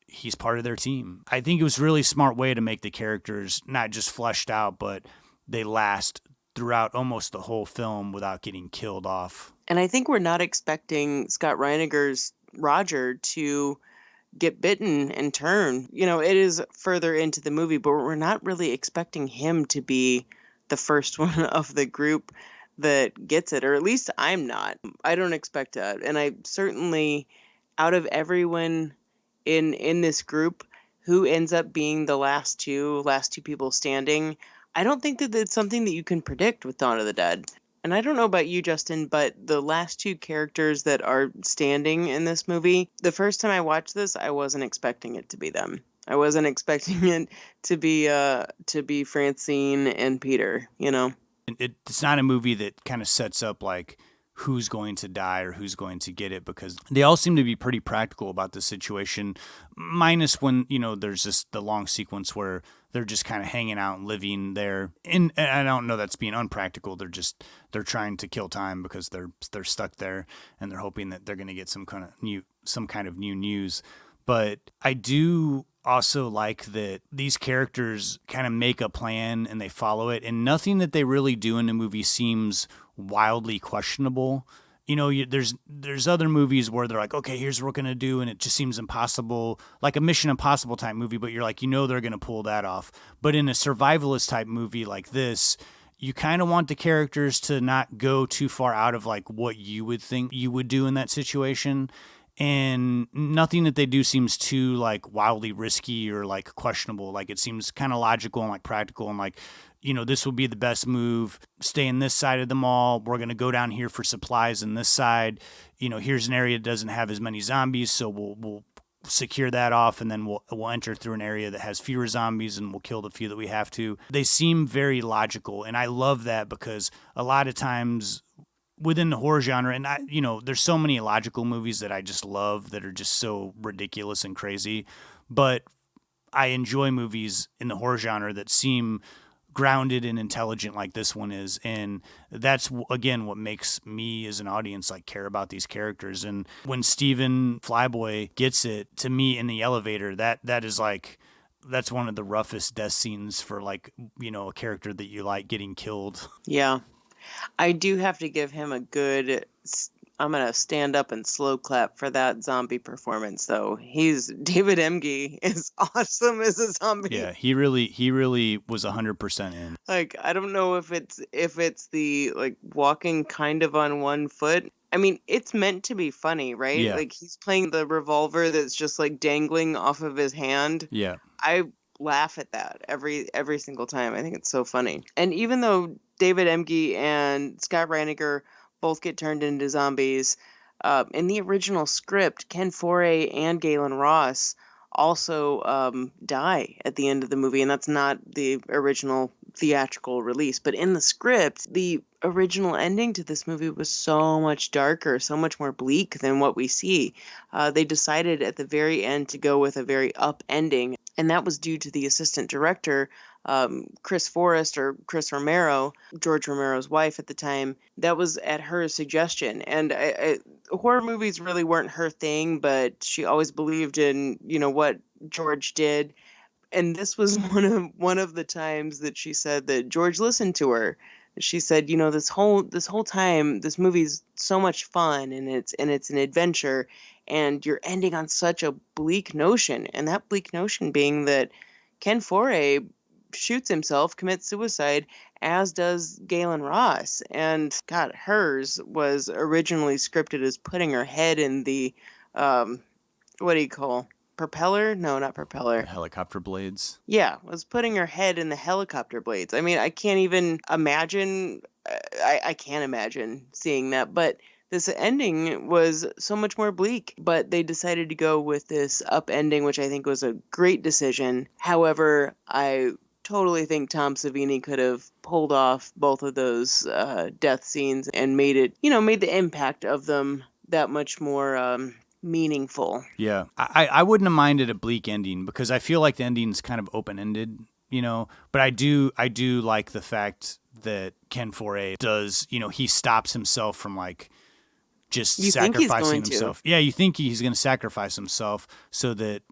he's part of their team. I think it was a really smart way to make the characters not just fleshed out, but they last throughout almost the whole film without getting killed off. And I think we're not expecting Scott Reinecker's Roger to get bitten and turn. It is further into the movie, but we're not really expecting him to be the first one of the group that gets it, or at least I'm not. I don't expect that. And I certainly, out of everyone in this group, who ends up being the last two people standing, I don't think that it's something that you can predict with Dawn of the Dead. And I don't know about you, Justin, but the last two characters that are standing in this movie, the first time I watched this, I wasn't expecting it to be them. I wasn't expecting it to be Francine and Peter, It's not a movie that kind of sets up like who's going to die or who's going to get it, because they all seem to be pretty practical about the situation, minus when, there's just the long sequence where they're just kind of hanging out and living there. And I don't know that's being unpractical. They're trying to kill time because they're stuck there, and they're hoping that they're going to get some kind of new news. But I do also like that these characters kind of make a plan and they follow it, and nothing that they really do in the movie seems wildly questionable. There's other movies where they're like, okay, here's what we're going to do, and it just seems impossible, like a Mission Impossible type movie, but you're like, they're going to pull that off. But in a survivalist type movie like this, you kind of want the characters to not go too far out of like what you would think you would do in that situation. And nothing that they do seems too like wildly risky or like questionable. Like it seems kind of logical and like practical, and like, this will be the best move. Stay in this side of the mall. We're going to go down here for supplies in this side. Here's an area that doesn't have as many zombies, so we'll secure that off, and then we'll enter through an area that has fewer zombies, and we'll kill the few that we have to. They seem very logical, and I love that because a lot of times within the horror genre, and there's so many illogical movies that I just love that are just so ridiculous and crazy, but I enjoy movies in the horror genre that seem grounded and intelligent like this one is, and that's again what makes me as an audience like care about these characters. And when Stephen Flyboy gets it to me in the elevator, that is like, that's one of the roughest death scenes for like, a character that you like getting killed. Yeah. I do have to give him a good, I'm going to stand up and slow clap for that zombie performance, though. David Emge is awesome as a zombie. Yeah, he really was 100% in. Like, I don't know if it's the, like, walking kind of on one foot. I mean, it's meant to be funny, right? Yeah. Like, he's playing the revolver that's just, like, dangling off of his hand. Yeah. I laugh at that every single time. I think it's so funny. And even though David Emge and Scott Reiniger both get turned into zombies, in the original script, Ken Foree and Galen Ross also die at the end of the movie, and that's not the original theatrical release. But in the script, the original ending to this movie was so much darker, so much more bleak than what we see. They decided at the very end to go with a very up ending, and that was due to the assistant director, Chris Forrest, or Chris Romero, George Romero's wife at the time. That was at her suggestion. And horror movies really weren't her thing, but she always believed in, what George did. And this was one of the times that she said that George listened to her. She said, this whole time, this movie's so much fun, and it's an adventure, and you're ending on such a bleak notion. And that bleak notion being that Ken Foree shoots himself, commits suicide, as does Galen Ross. And God, hers was originally scripted as putting her head in the, what do you call, propeller? No, not propeller. The helicopter blades. Yeah, was putting her head in the helicopter blades. I mean, I can't even imagine, I can't imagine seeing that, but this ending was so much more bleak. But they decided to go with this up ending, which I think was a great decision. However, I totally think Tom Savini could have pulled off both of those death scenes and made the impact of them that much more meaningful. Yeah, I wouldn't have minded a bleak ending because I feel like the ending's kind of open-ended, but I do like the fact that Ken Foree does, he stops himself from like just sacrificing himself. Yeah, you think he's going to sacrifice himself so that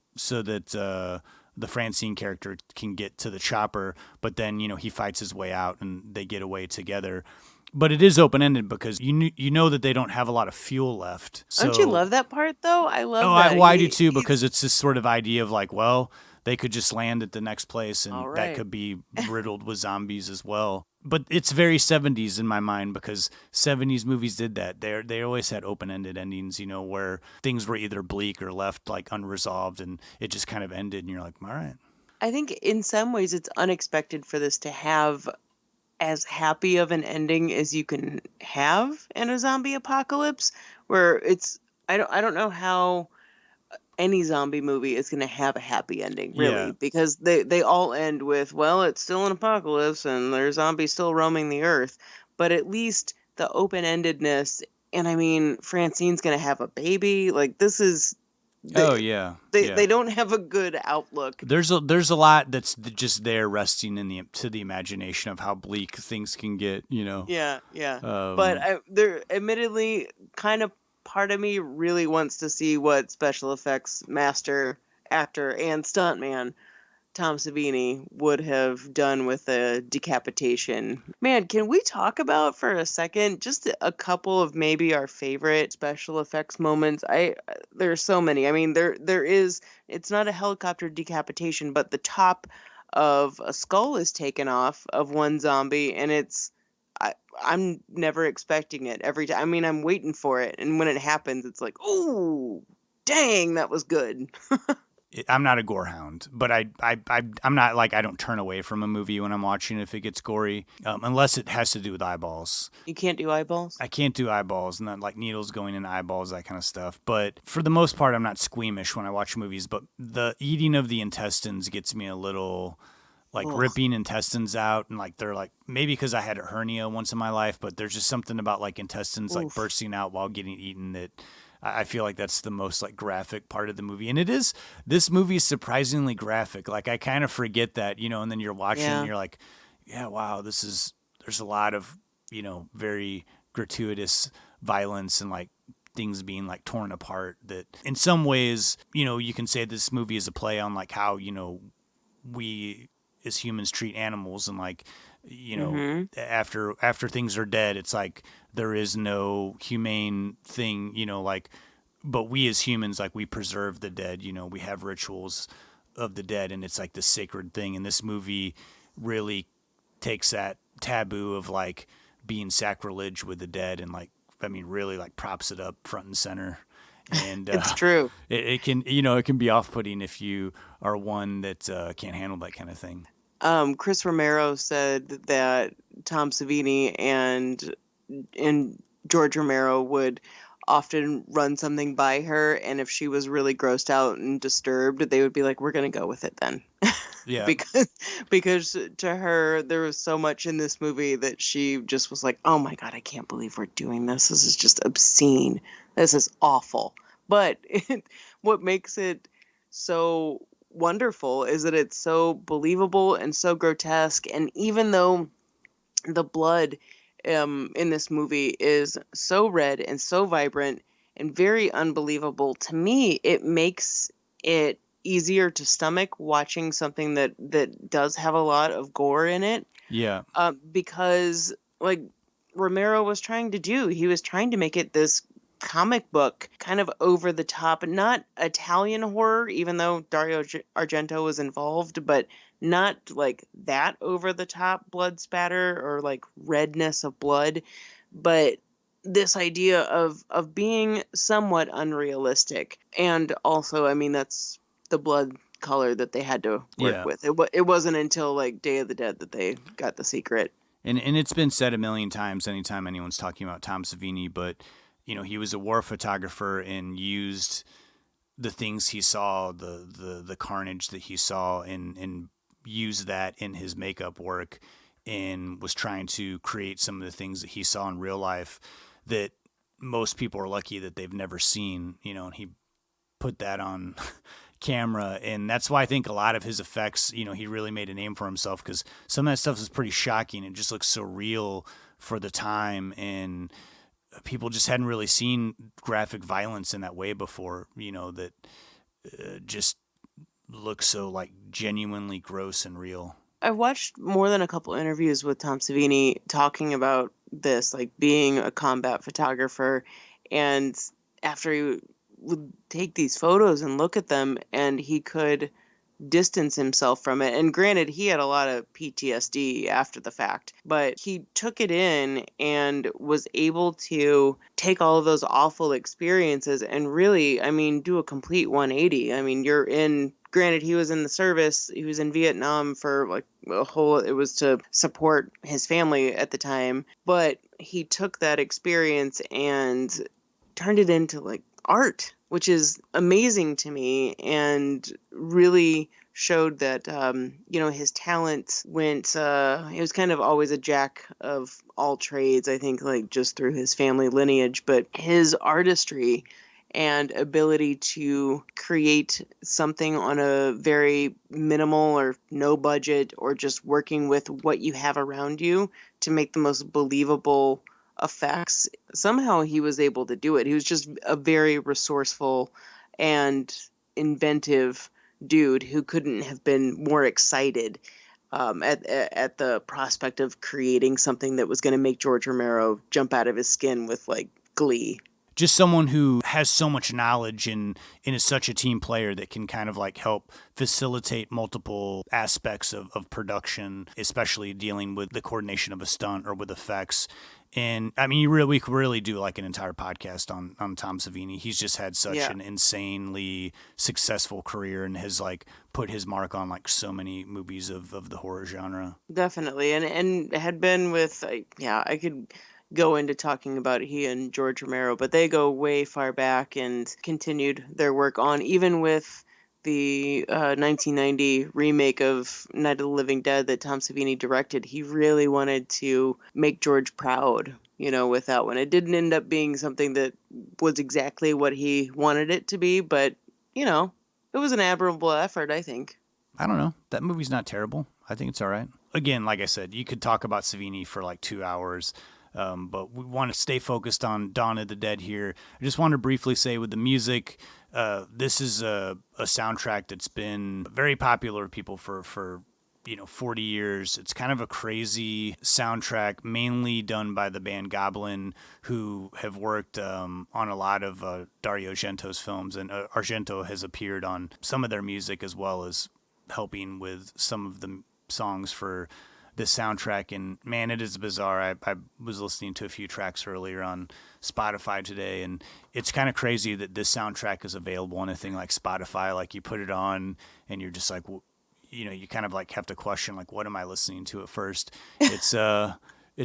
the Francine character can get to the chopper, but then, he fights his way out and they get away together. But it is open-ended because you know that they don't have a lot of fuel left. So, don't you love that part, though? I love that. I do too, because it's this sort of idea of like, well, they could just land at the next place and that could be riddled with zombies as well. But it's very 70s in my mind because 70s movies did that. They always had open-ended endings, where things were either bleak or left like unresolved and it just kind of ended and you're like, all right. I think in some ways it's unexpected for this to have as happy of an ending as you can have in a zombie apocalypse, where I don't know how any zombie movie is going to have a happy ending, really, because they all end with, well, it's still an apocalypse and there's zombies still roaming the earth. But at least the open-endedness, and I mean, Francine's going to have a baby. Like, this is... They don't have a good outlook. There's a lot that's just there resting to the imagination of how bleak things can get, Yeah. But there, admittedly, kind of part of me really wants to see what special effects master, actor, and stuntman Tom Savini would have done with a decapitation. Man, can we talk about for a second just a couple of maybe our favorite special effects moments? There's so many. I mean, there is, it's not a helicopter decapitation, but the top of a skull is taken off of one zombie, and I'm never expecting it every time. I mean, I'm waiting for it, and when it happens, it's like, oh, dang, that was good. I'm not a gore hound, but I'm not like, I don't turn away from a movie when I'm watching if it gets gory, unless it has to do with eyeballs. You can't do eyeballs? I can't do eyeballs, not like needles going in eyeballs, that kind of stuff. But for the most part, I'm not squeamish when I watch movies. But the eating of the intestines gets me a little, like, ripping intestines out, and like they're like, maybe because I had a hernia once in my life, but there's just something about like intestines like bursting out while getting eaten that I feel like that's the most like graphic part of the movie. And this movie is surprisingly graphic. Like, I kind of forget that, and then you're watching and you're like, yeah, wow, there's a lot of, very gratuitous violence and like things being like torn apart, that in some ways, you can say this movie is a play on like how, we as humans treat animals, and like, after things are dead, it's like there is no humane thing, like, but we as humans, like, we preserve the dead, we have rituals of the dead, and it's like the sacred thing. And this movie really takes that taboo of like being sacrilege with the dead, and like, I mean, really like props it up front and center. And it's true. It can, it can be off-putting if you are one that can't handle that kind of thing. Chris Romero said that Tom Savini and George Romero would often run something by her, and if she was really grossed out and disturbed, they would be like, we're going to go with it then. Yeah. because to her, there was so much in this movie that she just was like, oh my God, I can't believe we're doing this. This is just obscene. This is awful. But what makes it so wonderful is that it's so believable and so grotesque. And even though the blood in this movie is so red and so vibrant and very unbelievable, to me, it makes it easier to stomach watching something that does have a lot of gore in it. Yeah. Because like Romero was trying to do, he was trying to make it this comic book kind of over the top, not Italian horror, even though Dario Argento was involved, but not like that over the top blood spatter or like redness of blood, but this idea of being somewhat unrealistic. And also, I mean, that's the blood color that they had to work with. It wasn't until like Day of the Dead that they got the secret. And it's been said a million times anytime anyone's talking about Tom Savini, but he was a war photographer and used the things he saw, the carnage that he saw, and used that in his makeup work, and was trying to create some of the things that he saw in real life that most people are lucky that they've never seen, and he put that on camera. And that's why I think a lot of his effects, he really made a name for himself, because some of that stuff is pretty shocking. It just looks so real for the time, and people just hadn't really seen graphic violence in that way before, that just looks so like genuinely gross and real. I watched more than a couple interviews with Tom Savini talking about this, like being a combat photographer, and after he would take these photos and look at them, and he could distance himself from it. And granted, he had a lot of PTSD after the fact, but he took it in and was able to take all of those awful experiences and really, I mean, do a complete 180. I mean, granted, he was in the service, he was in Vietnam for like it was to support his family at the time, but he took that experience and turned it into like art, which is amazing to me, and really showed that, his talent went, he was kind of always a jack of all trades, I think, like just through his family lineage, but his artistry and ability to create something on a very minimal or no budget, or just working with what you have around you to make the most believable effects. Somehow he was able to do it. He was just a very resourceful and inventive dude who couldn't have been more excited at the prospect of creating something that was going to make George Romero jump out of his skin with like glee. just someone who has so much knowledge and is such a team player that can kind of like help facilitate multiple aspects of production, especially dealing with the coordination of a stunt or with effects. And I mean, we could really do like an entire podcast on Tom Savini. He's just had such an insanely successful career and has like put his mark on like so many movies of the horror genre. Definitely. And had been with, I could go into talking about he and George Romero, but they go way far back and continued their work on, even with the 1990 remake of Night of the Living Dead that Tom Savini directed. He really wanted to make George proud, with that one. It didn't end up being something that was exactly what he wanted it to be, but, it was an admirable effort, I think. I don't know. That movie's not terrible. I think it's all right. Again, like I said, you could talk about Savini for like 2 hours. But we want to stay focused on Dawn of the Dead here. I just want to briefly say with the music, this is a soundtrack that's been very popular with people for 40 years. It's kind of a crazy soundtrack, mainly done by the band Goblin, who have worked on a lot of Dario Argento's films, and Argento has appeared on some of their music as well as helping with some of the songs for this soundtrack. And man, it is bizarre. I was listening to a few tracks earlier on Spotify today, and it's kind of crazy that this soundtrack is available on a thing like Spotify. Like you put it on and you're just like, you kind of like have to question, like, what am I listening to at first? It's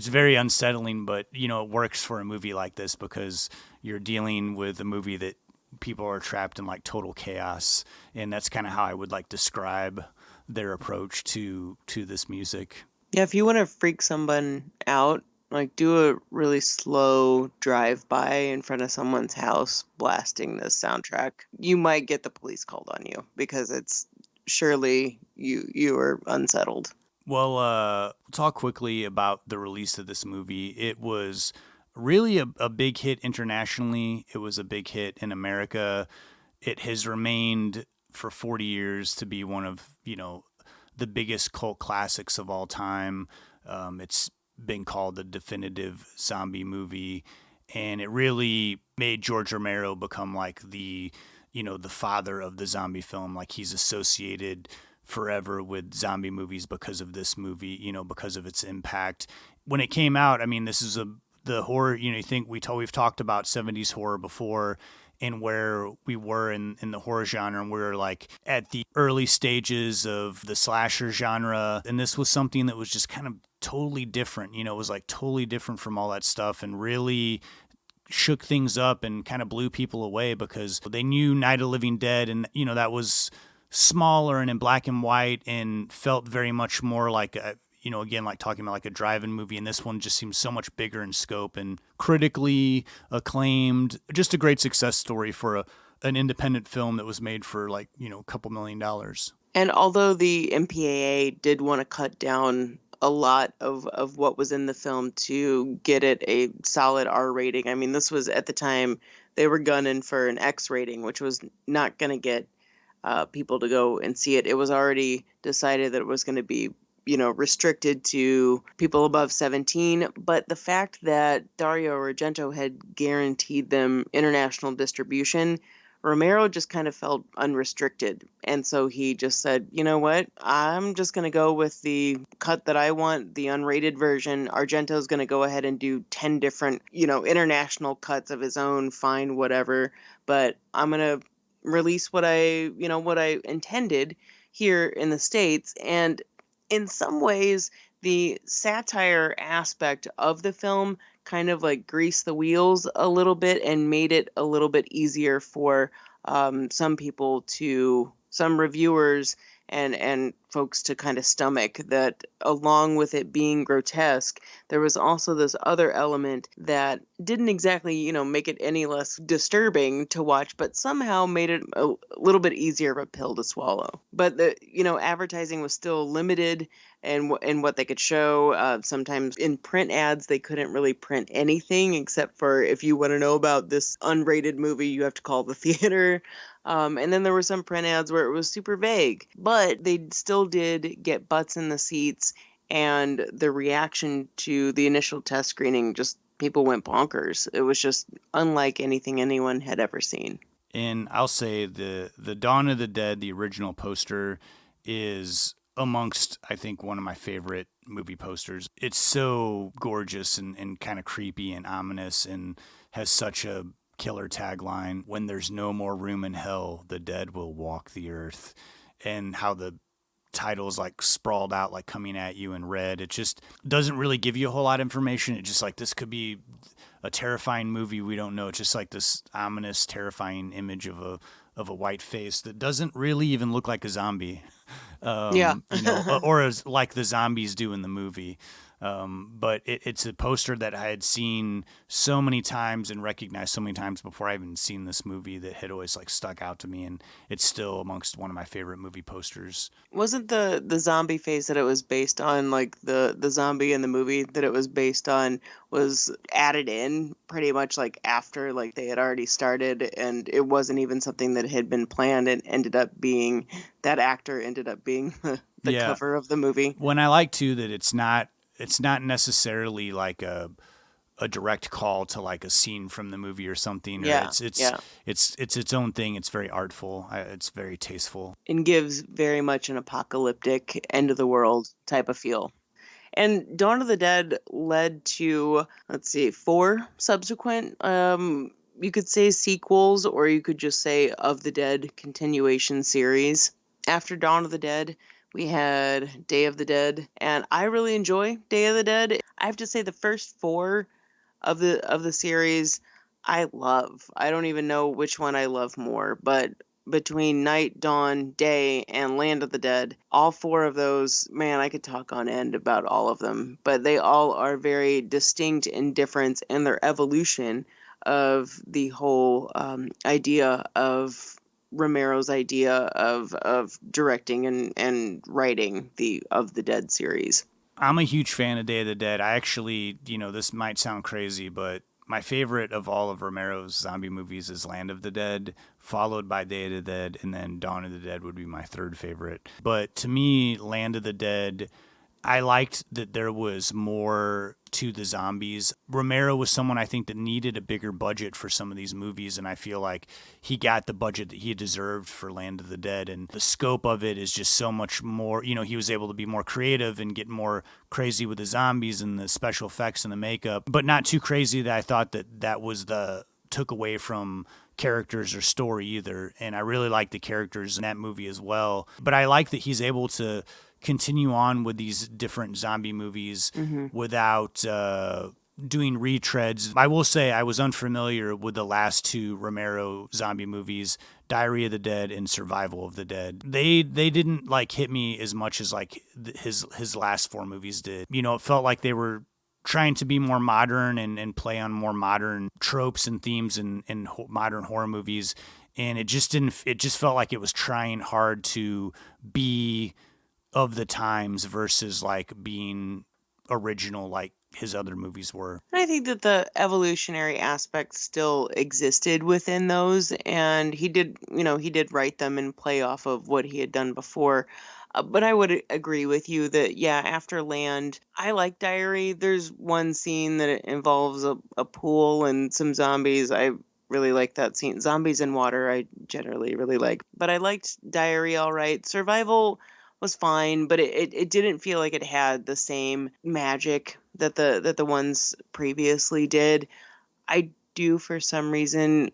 very unsettling, but it works for a movie like this because you're dealing with a movie that people are trapped in like total chaos. And that's kind of how I would like describe their approach to this music. Yeah, if you want to freak someone out, like do a really slow drive-by in front of someone's house blasting this soundtrack. You might get the police called on you because it's surely you are unsettled. Well, talk quickly about the release of this movie. It was really a big hit internationally. It was a big hit in America. It has remained for 40 years to be one of, the biggest cult classics of all time. It's been called the definitive zombie movie, and it really made George Romero become like the father of the zombie film. Like he's associated forever with zombie movies because of this movie, because of its impact. When it came out, I mean, this is the horror, you think we've talked about 70s horror before, and where we were in the horror genre, and we were like at the early stages of the slasher genre. And this was something that was just kind of totally different. It was like totally different from all that stuff and really shook things up and kind of blew people away because they knew Night of the Living Dead, and, that was smaller and in black and white and felt very much more like a, again, like talking about like a drive-in movie, and this one just seems so much bigger in scope and critically acclaimed. Just a great success story for an independent film that was made for like, a couple $1 million. And although the MPAA did want to cut down a lot of what was in the film to get it a solid R rating, I mean, this was at the time they were gunning for an X rating, which was not going to get people to go and see it. It was already decided that it was going to be restricted to people above 17. But the fact that Dario Argento had guaranteed them international distribution, Romero just kind of felt unrestricted. And so he just said, you know what, I'm just going to go with the cut that I want, the unrated version. Argento's going to go ahead and do 10 different, international cuts of his own, fine, whatever. But I'm going to release what I intended here in the States. And in some ways, the satire aspect of the film kind of like greased the wheels a little bit and made it a little bit easier for some reviewers and folks to kind of stomach that. Along with it being grotesque, there was also this other element that didn't exactly, make it any less disturbing to watch, but somehow made it a little bit easier of a pill to swallow. But the, advertising was still limited and what they could show. Sometimes in print ads, they couldn't really print anything except for, if you want to know about this unrated movie, you have to call the theater. And then there were some print ads where it was super vague, but they still did get butts in the seats, and the reaction to the initial test screening just people went bonkers. It was just unlike anything anyone had ever seen. And I'll say the Dawn of the Dead, the original poster, is amongst, I think, one of my favorite movie posters. It's so gorgeous and kind of creepy and ominous, and has such a killer tagline: when there's no more room in hell, the dead will walk the earth. And how the title is like sprawled out, like coming at you in red. It just doesn't really give you a whole lot of information. It's just like, this could be a terrifying movie. We don't know. It's just like this ominous, terrifying image of a white face that doesn't really even look like a zombie. Or as like the zombies do in the movie. But it's a poster that I had seen so many times and recognized so many times before I even seen this movie, that had always like stuck out to me, and it's still amongst one of my favorite movie posters. Wasn't the zombie face that it was based on, like the zombie in the movie that it was based on, was added in pretty much like after like they had already started, and it wasn't even something that had been planned, and ended up being that actor ended up being the cover of the movie. When I like too that it's not necessarily like a direct call to like a scene from the movie or something. It's its own thing. It's very artful. It's very tasteful. And gives very much an apocalyptic end of the world type of feel. And Dawn of the Dead led to, 4 subsequent, you could say sequels, or you could just say Of the Dead continuation series. After Dawn of the Dead, we had Day of the Dead, and I really enjoy Day of the Dead. I have to say the first 4 of the series I love. I don't even know which one I love more, but between Night, Dawn, Day, and Land of the Dead, all 4 of those, man, I could talk on end about all of them, but they all are very distinct in difference in their evolution of the whole idea of Romero's idea of directing and writing the Of the Dead series. I'm a huge fan of Day of the Dead. I actually, this might sound crazy, but my favorite of all of Romero's zombie movies is Land of the Dead, followed by Day of the Dead, and then Dawn of the Dead would be my third favorite. But to me, Land of the Dead, I liked that there was more to the zombies. Romero was someone I think that needed a bigger budget for some of these movies, and I feel like he got the budget that he deserved for Land of the Dead, and the scope of it is just so much more. He was able to be more creative and get more crazy with the zombies and the special effects and the makeup, but not too crazy that I thought that was took away from characters or story either. And I really like the characters in that movie as well, but I like that he's able to continue on with these different zombie movies without doing retreads. I will say I was unfamiliar with the last 2 Romero zombie movies, Diary of the Dead and Survival of the Dead. They didn't like hit me as much as like his last 4 movies did. It felt like they were trying to be more modern and play on more modern tropes and themes in modern horror movies, and it just felt like it was trying hard to be of the times versus like being original like his other movies were. I think that the evolutionary aspect still existed within those, and he did write them and play off of what he had done before. But I would agree with you that, after Land, I like Diary. There's one scene that involves a pool and some zombies. I really like that scene. Zombies in water, I generally really like. But I liked Diary all right. Survival was fine, but it didn't feel like it had the same magic that the ones previously did. I do, for some reason,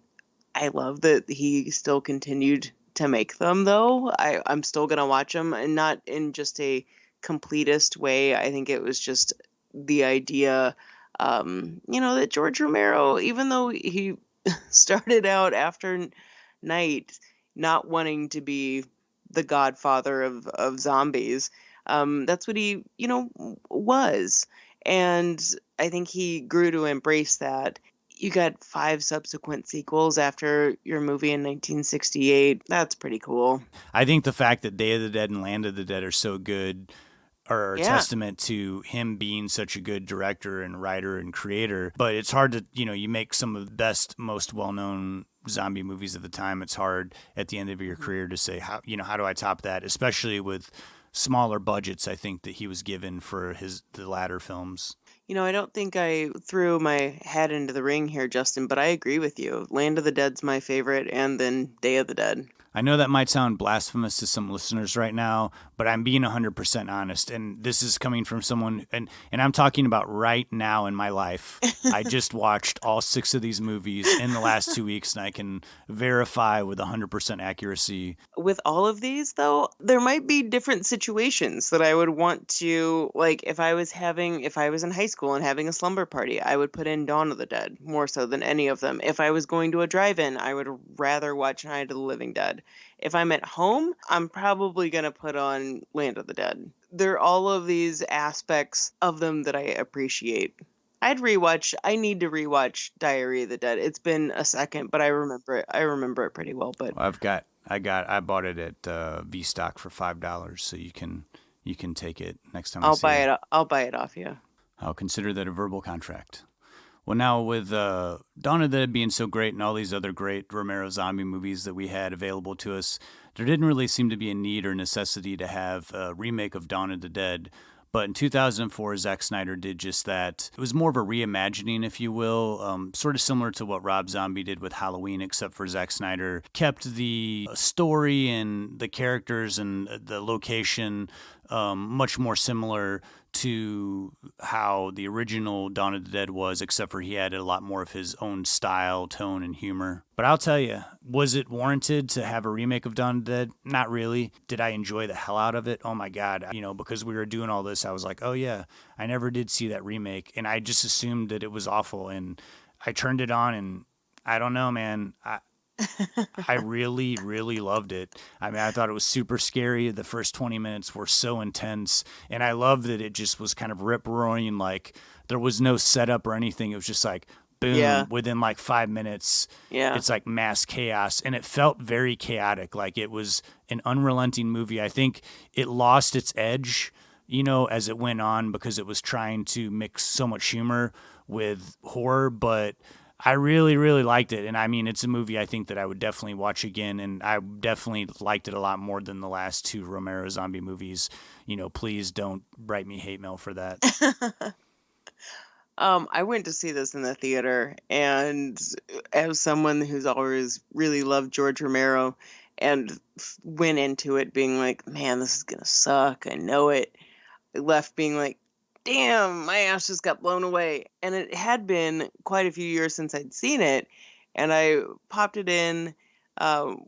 I love that he still continued to make them, though. I'm still gonna watch them, and not in just a completist way. I think it was just the idea, that George Romero, even though he started out after Night not wanting to be the godfather of zombies, that's what he was, and I think he grew to embrace that. You got 5 subsequent sequels after your movie in 1968. That's pretty cool. I think the fact that Day of the Dead and Land of the Dead are so good are a testament to him being such a good director and writer and creator. But it's hard to, you make some of the best, most well-known zombie movies of the time. It's hard at the end of your career to say, how do I top that? Especially with smaller budgets, I think, that he was given for the latter films. I don't think I threw my head into the ring here, Justin, but I agree with you. Land of the Dead's my favorite, and then Day of the Dead. I know that might sound blasphemous to some listeners right now, but I'm being 100% honest. And this is coming from someone, and I'm talking about right now in my life. I just watched all 6 of these movies in the last 2 weeks, and I can verify with 100% accuracy. With all of these, though, there might be different situations that I would want to, like, if I was in high school and having a slumber party, I would put in Dawn of the Dead more so than any of them. If I was going to a drive-in, I would rather watch Night of the Living Dead. If I'm at home, I'm probably going to put on Land of the Dead. There are all of these aspects of them that I appreciate. I need to rewatch Diary of the Dead. It's been a second, but I remember it. I remember it pretty well, but I bought it at V-Stock for $5, so you can take it next time I'll buy it off you. I'll consider that a verbal contract. Well, now with Dawn of the Dead being so great and all these other great Romero zombie movies that we had available to us, there didn't really seem to be a need or necessity to have a remake of Dawn of the Dead. But in 2004, Zack Snyder did just that. It was more of a reimagining, if you will, sort of similar to what Rob Zombie did with Halloween, except for Zack Snyder kept the story and the characters and the location much more similar to how the original Dawn of the Dead was, except for he added a lot more of his own style, tone, and humor. But I'll tell you, was it warranted to have a remake of Dawn of the Dead? Not really. Did I enjoy the hell out of it? Oh my God. Because we were doing all this, I was like, oh yeah, I never did see that remake. And I just assumed that it was awful. And I turned it on and I don't know, man. I really, really loved it. I mean, I thought it was super scary. The first 20 minutes were so intense. And I loved that it just was kind of rip-roaring. Like, there was no setup or anything. It was just like, boom, within like 5 minutes, it's like mass chaos. And it felt very chaotic. Like, it was an unrelenting movie. I think it lost its edge, as it went on because it was trying to mix so much humor with horror. But I really, really liked it. And I mean, it's a movie I think that I would definitely watch again. And I definitely liked it a lot more than the last 2 Romero zombie movies. Please don't write me hate mail for that. I went to see this in the theater, and as someone who's always really loved George Romero and went into it being like, man, this is going to suck. I know it. I left being like, damn, my ass just got blown away. And it had been quite a few years since I'd seen it. And I popped it in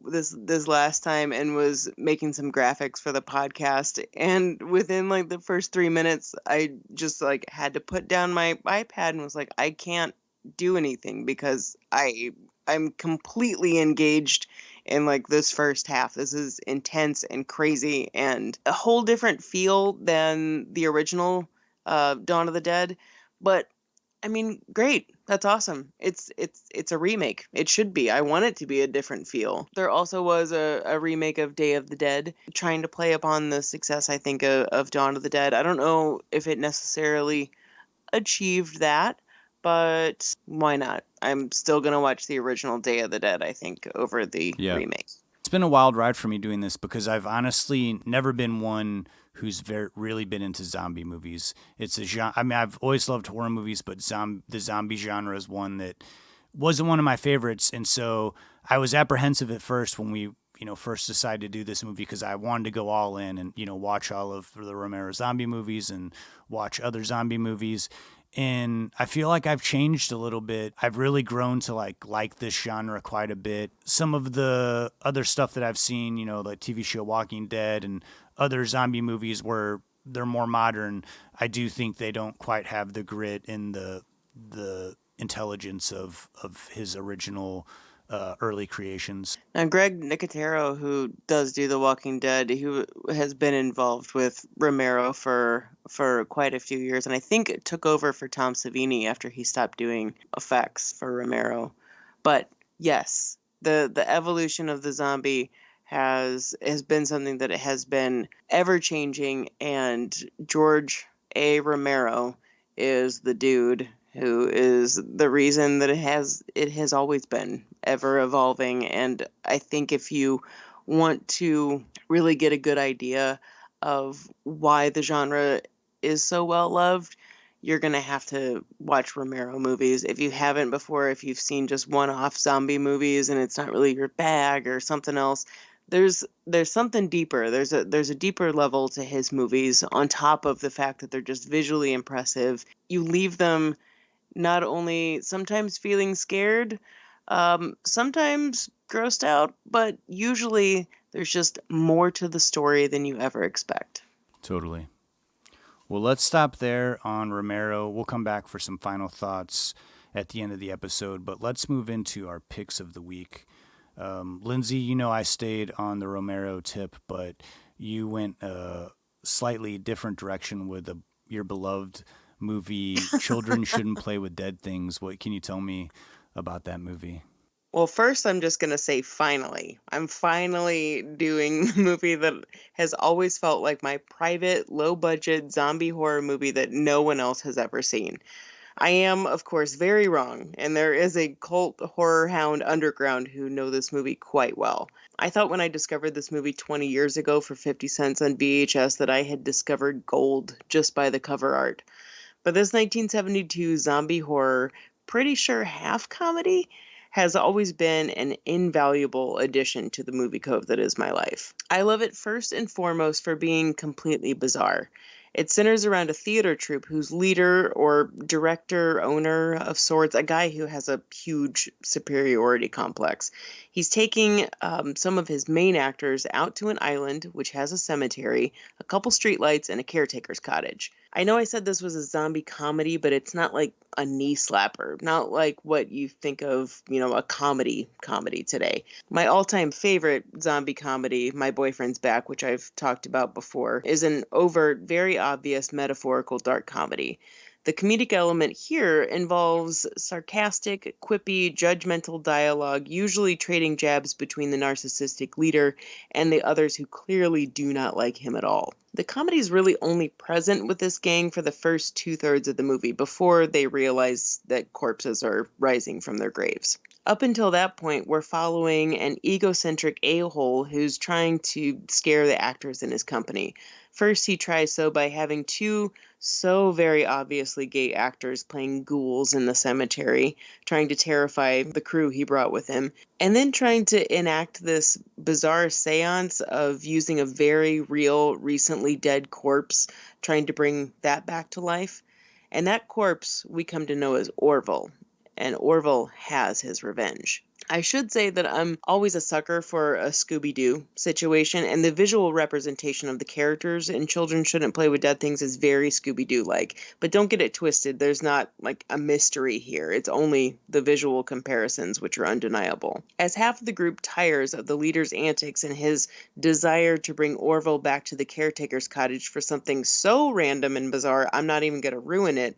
this last time and was making some graphics for the podcast. And within like the first 3 minutes, I just like had to put down my iPad and was like, I can't do anything because I'm completely engaged in like this first half. This is intense and crazy and a whole different feel than the original Dawn of the Dead. But I mean, great. That's awesome. It's a remake. It should be. I want it to be a different feel. There also was a remake of Day of the Dead, trying to play upon the success, I think, of Dawn of the Dead. I don't know if it necessarily achieved that, but why not? I'm still going to watch the original Day of the Dead, I think, over the remake. It's been a wild ride for me doing this because I've honestly never been one who's really been into zombie movies. It's a genre. I mean, I've always loved horror movies, but the zombie genre is one that wasn't one of my favorites. And so I was apprehensive at first when we, first decided to do this movie because I wanted to go all in and, watch all of the Romero zombie movies and watch other zombie movies. And I feel like I've changed a little bit. I've really grown to like this genre quite a bit. Some of the other stuff that I've seen, like TV show Walking Dead and other zombie movies where they're more modern, I do think they don't quite have the grit and the intelligence of his original early creations. Now, Greg Nicotero, who does do The Walking Dead, who has been involved with Romero for quite a few years, and I think it took over for Tom Savini after he stopped doing effects for Romero. But yes, the evolution of the zombie has been something that it has been ever changing, and George A. Romero is the dude who is the reason that it has always been ever evolving. And I think if you want to really get a good idea of why the genre is so well loved, you're going to have to watch Romero movies. If you haven't before, if you've seen just one-off zombie movies and it's not really your bag or something else, there's something deeper. There's a deeper level to his movies on top of the fact that they're just visually impressive. You leave them not only sometimes feeling scared, sometimes grossed out, but usually there's just more to the story than you ever expect. Totally. Well, let's stop there on Romero. We'll come back for some final thoughts at the end of the episode, but let's move into our picks of the week. Lindsay, you know I stayed on the Romero tip, but you went a slightly different direction with your beloved movie, Children Shouldn't Play with Dead Things. What can you tell me about that movie? Well, first, I'm just going to say finally. I'm finally doing a movie that has always felt like my private, low-budget zombie horror movie that no one else has ever seen. I am, of course, very wrong, and there is a cult horror hound underground who know this movie quite well. I thought when I discovered this movie 20 years ago for 50 cents on VHS that I had discovered gold just by the cover art. But this 1972 zombie horror, pretty sure half comedy, has always been an invaluable addition to the movie cove that is my life. I love it first and foremost for being completely bizarre. It centers around a theater troupe whose leader or director, owner of sorts, a guy who has a huge superiority complex. He's taking some of his main actors out to an island which has a cemetery, a couple streetlights, and a caretaker's cottage. I know I said this was a zombie comedy, but it's not like a knee slapper, not like what you think of, a comedy today. My all-time favorite zombie comedy, My Boyfriend's Back, which I've talked about before, is an overt, very obvious metaphorical dark comedy. The comedic element here involves sarcastic, quippy, judgmental dialogue, usually trading jabs between the narcissistic leader and the others who clearly do not like him at all. The comedy is really only present with this gang for the first 2/3 of the movie before they realize that corpses are rising from their graves. Up until that point, we're following an egocentric a-hole who's trying to scare the actors in his company. First, he tries so by having two so very obviously gay actors playing ghouls in the cemetery, trying to terrify the crew he brought with him, and then trying to enact this bizarre seance of using a very real, recently dead corpse, trying to bring that back to life. And that corpse we come to know as Orville. And Orville has his revenge. I should say that I'm always a sucker for a Scooby-Doo situation, and the visual representation of the characters in Children Shouldn't Play with Dead Things is very Scooby-Doo-like. But don't get it twisted, there's not like a mystery here. It's only the visual comparisons which are undeniable. As half of the group tires of the leader's antics and his desire to bring Orville back to the caretaker's cottage for something so random and bizarre, I'm not even going to ruin it,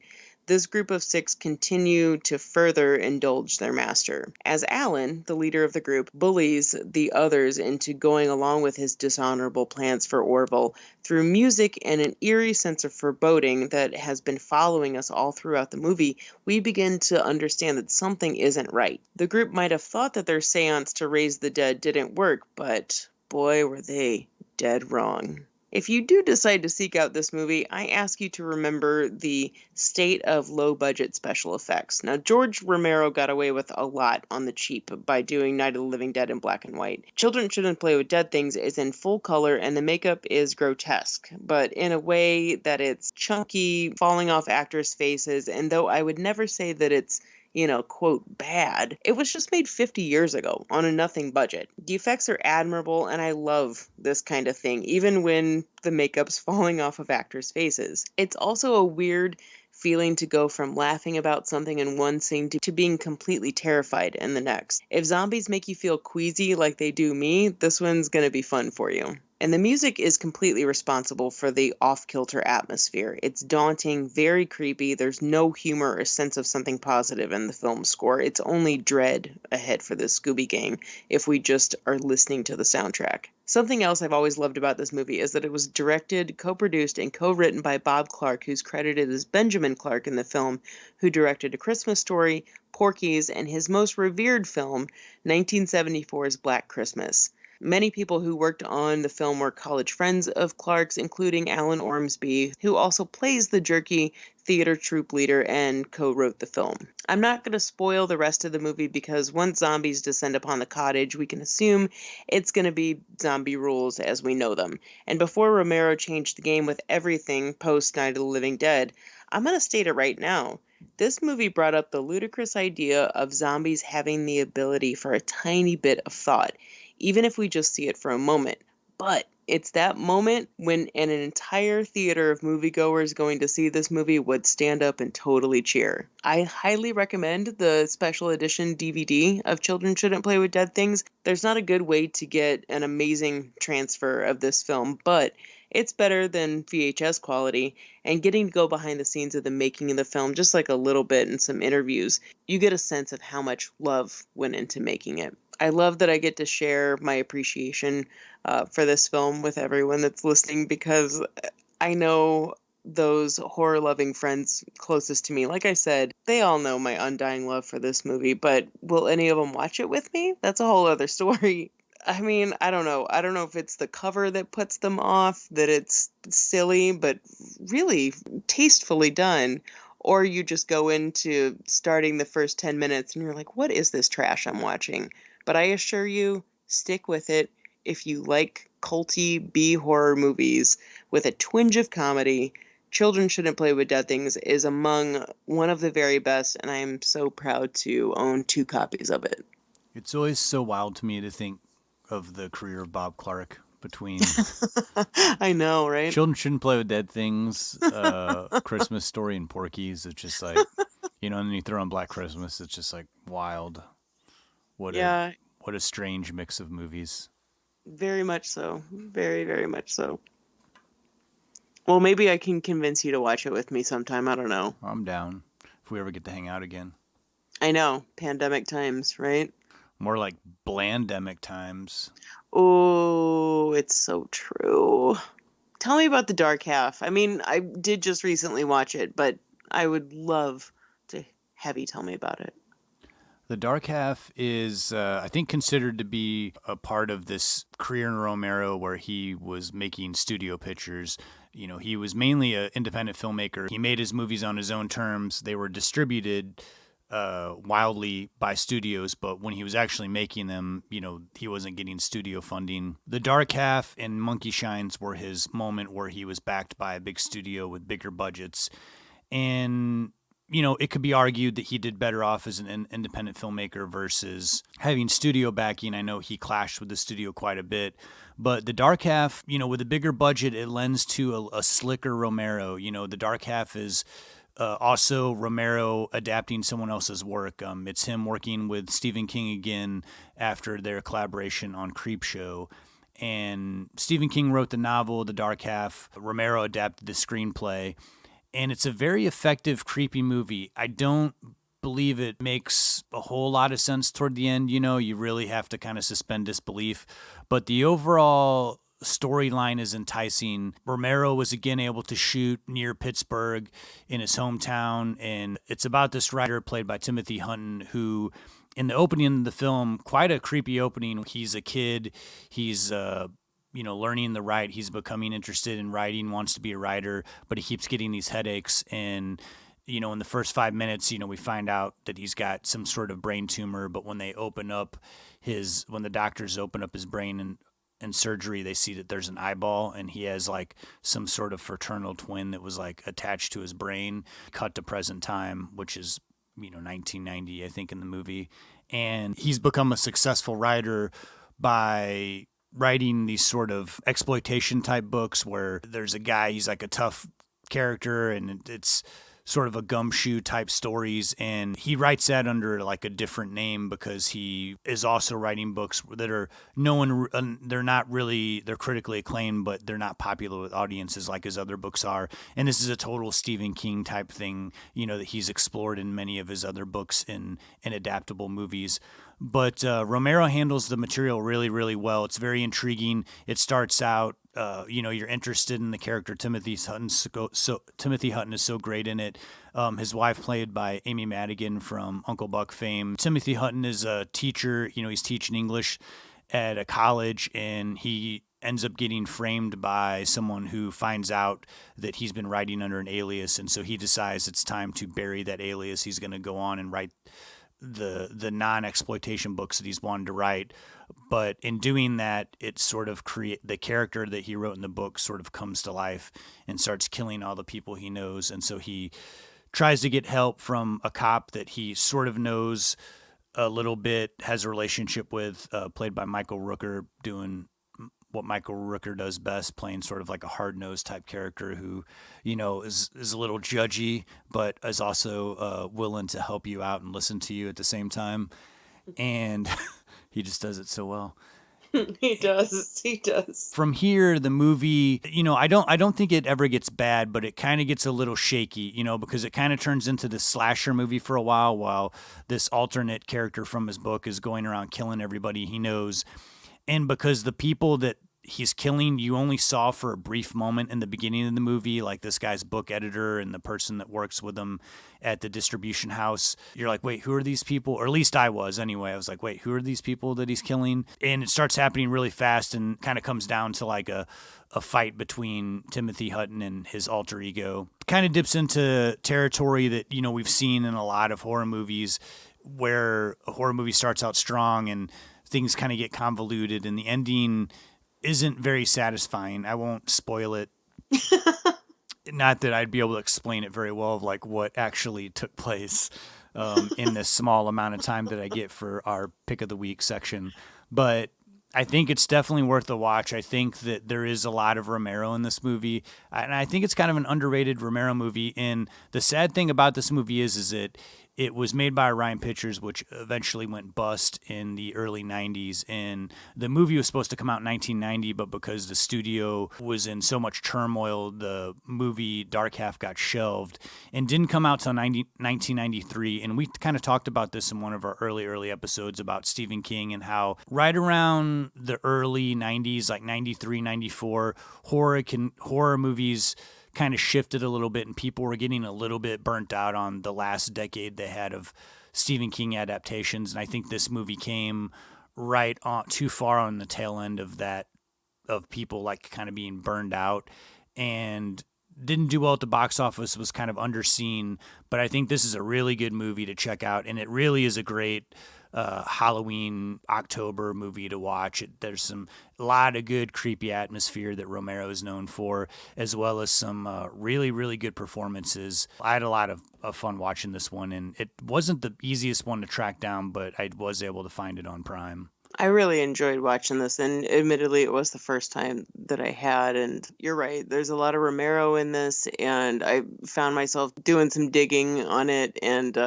this group of 6 continue to further indulge their master. As Alan, the leader of the group, bullies the others into going along with his dishonorable plans for Orville through music and an eerie sense of foreboding that has been following us all throughout the movie, we begin to understand that something isn't right. The group might have thought that their seance to raise the dead didn't work, but boy were they dead wrong. If you do decide to seek out this movie, I ask you to remember the state of low-budget special effects. Now, George Romero got away with a lot on the cheap by doing Night of the Living Dead in black and white. Children Shouldn't Play with Dead Things is in full color, and the makeup is grotesque, but in a way that it's chunky, falling off actors' faces, and though I would never say that it's quote, bad. It was just made 50 years ago on a nothing budget. The effects are admirable, and I love this kind of thing, even when the makeup's falling off of actors' faces. It's also a weird feeling to go from laughing about something in one scene to being completely terrified in the next. If zombies make you feel queasy like they do me, this one's gonna be fun for you. And the music is completely responsible for the off-kilter atmosphere. It's daunting, very creepy. There's no humor or sense of something positive in the film's score. It's only dread ahead for the Scooby Gang if we just are listening to the soundtrack. Something else I've always loved about this movie is that it was directed, co-produced, and co-written by Bob Clark, who's credited as Benjamin Clark in the film, who directed A Christmas Story, Porky's, and his most revered film, 1974's Black Christmas. Many people who worked on the film were college friends of Clark's, including Alan Ormsby, who also plays the jerky theater troupe leader and co-wrote the film. I'm not going to spoil the rest of the movie because once zombies descend upon the cottage, we can assume it's going to be zombie rules as we know them. And before Romero changed the game with everything post Night of the Living Dead, I'm going to state it right now. This movie brought up the ludicrous idea of zombies having the ability for a tiny bit of thought, even if we just see it for a moment. But it's that moment when an entire theater of moviegoers going to see this movie would stand up and totally cheer. I highly recommend the special edition DVD of Children Shouldn't Play with Dead Things. There's not a good way to get an amazing transfer of this film, but it's better than VHS quality, and getting to go behind the scenes of the making of the film, just like a little bit in some interviews, you get a sense of how much love went into making it. I love that I get to share my appreciation for this film with everyone that's listening, because I know those horror-loving friends closest to me, like I said, they all know my undying love for this movie, but will any of them watch it with me? That's a whole other story. I mean, I don't know. I don't know if it's the cover that puts them off, that it's silly, but really tastefully done, or you just go into starting the first 10 minutes and you're like, what is this trash I'm watching? But I assure you, stick with it. If you like culty B-horror movies with a twinge of comedy, Children Shouldn't Play with Dead Things is among one of the very best, and I am so proud to own 2 copies of it. It's always so wild to me to think of the career of Bob Clark between I know, right? Children Shouldn't Play with Dead Things, Christmas Story, and Porky's. It's just like, and then you throw on Black Christmas. It's just like wild. What a strange mix of movies. Very much so. Very, very much so. Well, maybe I can convince you to watch it with me sometime. I don't know. I'm down if we ever get to hang out again. I know. Pandemic times, right? More like blandemic times. Oh, it's so true. Tell me about The Dark Half. I mean, I did just recently watch it, but I would love to have you tell me about it. The Dark Half is, I think, considered to be a part of this career in Romero where he was making studio pictures. He was mainly an independent filmmaker. He made his movies on his own terms. They were distributed wildly by studios, but when he was actually making them, he wasn't getting studio funding. The Dark Half and Monkey Shines were his moment where he was backed by a big studio with bigger budgets. And it could be argued that he did better off as an independent filmmaker versus having studio backing. I know he clashed with the studio quite a bit, but The Dark Half, with a bigger budget, it lends to a slicker Romero. The Dark Half is also Romero adapting someone else's work. It's him working with Stephen King again after their collaboration on Creepshow. And Stephen King wrote the novel, The Dark Half. Romero adapted the screenplay. And it's a very effective, creepy movie. I don't believe it makes a whole lot of sense toward the end. You really have to kind of suspend disbelief. But the overall storyline is enticing. Romero was again able to shoot near Pittsburgh in his hometown. And it's about this writer played by Timothy Hutton who, in the opening of the film, quite a creepy opening. He's a kid. He's learning to write. He's becoming interested in writing, wants to be a writer, but he keeps getting these headaches. And, in the first 5 minutes, we find out that he's got some sort of brain tumor. But when the doctors open up his brain and surgery, they see that there's an eyeball and he has like some sort of fraternal twin that was like attached to his brain. Cut to present time, which is, 1990, I think, in the movie. And he's become a successful writer by writing these sort of exploitation type books where there's a guy, he's like a tough character and it's sort of a gumshoe type stories. And he writes that under like a different name because he is also writing books that are they're critically acclaimed, but they're not popular with audiences like his other books are. And this is a total Stephen King type thing, that he's explored in many of his other books in adaptable movies. But Romero handles the material really, really well. It's very intriguing. It starts out, you're interested in the character. Timothy Hutton is so great in it. His wife, played by Amy Madigan from Uncle Buck fame. Timothy Hutton is a teacher. He's teaching English. at a college, and he ends up getting framed by someone who finds out that he's been writing under an alias, and so he decides it's time to bury that alias. He's going to go on and write the non-exploitation books that he's wanted to write. But in doing that, it sort of the character that he wrote in the book sort of comes to life and starts killing all the people he knows. And so he tries to get help from a cop that he sort of knows a little bit, has a relationship with, played by Michael Rooker, doing what Michael Rooker does best, playing sort of like a hard-nosed type character who, is a little judgy, but is also willing to help you out and listen to you at the same time. And he just does it so well. He does. From here, the movie, I don't think it ever gets bad, but it kind of gets a little shaky, because it kind of turns into this slasher movie for a while this alternate character from his book is going around killing everybody he knows. And because the people that he's killing, you only saw for a brief moment in the beginning of the movie, like this guy's book editor and the person that works with him at the distribution house. You're like, wait, who are these people? Or at least I was anyway. I was like, wait, who are these people that he's killing? And it starts happening really fast and kind of comes down to like a fight between Timothy Hutton and his alter ego. Kind of dips into territory that, we've seen in a lot of horror movies, where a horror movie starts out strong and things kind of get convoluted and the ending isn't very satisfying. I won't spoil it. Not that I'd be able to explain it very well of like what actually took place in this small amount of time that I get for our pick of the week section. But I think it's definitely worth a watch. I think that there is a lot of Romero in this movie, and I think it's kind of an underrated Romero movie. And the sad thing about this movie is that it was made by Orion Pictures, which eventually went bust in the early 90s. And the movie was supposed to come out in 1990, but because the studio was in so much turmoil, the movie Dark Half got shelved and didn't come out till 1993. And we kind of talked about this in one of our early episodes about Stephen King and how right around the early 90s, like 93, 94, horror movies kind of shifted a little bit and people were getting a little bit burnt out on the last decade they had of Stephen King adaptations. And I think this movie came right on too far on the tail end of that, of people like kind of being burned out, and didn't do well at the box office, was kind of underseen. But I think this is a really good movie to check out, and it really is a great Halloween October movie to watch. There's a lot of good creepy atmosphere that Romero is known for, as well as some really, really good performances. I had a lot of fun watching this one, and it wasn't the easiest one to track down, but I was able to find it on Prime. I really enjoyed watching this, and admittedly it was the first time that I had, and you're right, there's a lot of Romero in this, and I found myself doing some digging on it and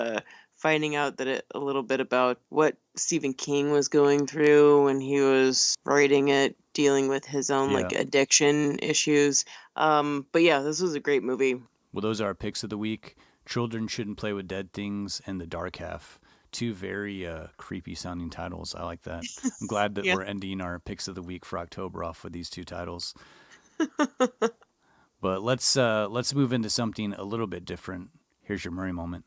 finding out that a little bit about what Stephen King was going through when he was writing it, dealing with his own like addiction issues. But yeah, this was a great movie. Well, those are our picks of the week. Children Shouldn't Play with Dead Things and The Dark Half. Two very creepy sounding titles. I like that. I'm glad that we're ending our picks of the week for October off with these two titles. But let's move into something a little bit different. Here's your Murray moment.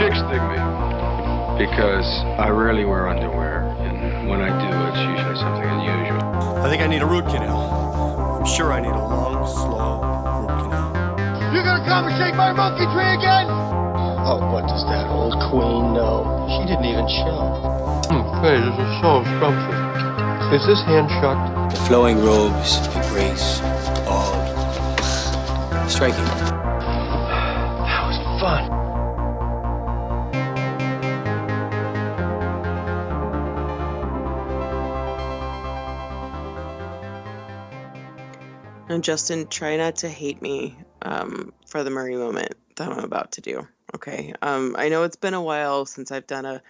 Chicks dig me because I rarely wear underwear, and when I do, it's usually something unusual. I think I need a root canal. I'm sure I need a long, slow root canal. You gonna come and shake my monkey tree again? Oh, what does that old queen know? She didn't even show. Hey, this is so scrumptious. Is this hand shucked? The flowing robes, the grace, all striking. That was fun. And Justin, try not to hate me for the Murray moment that I'm about to do. Okay. I know it's been a while since I've done a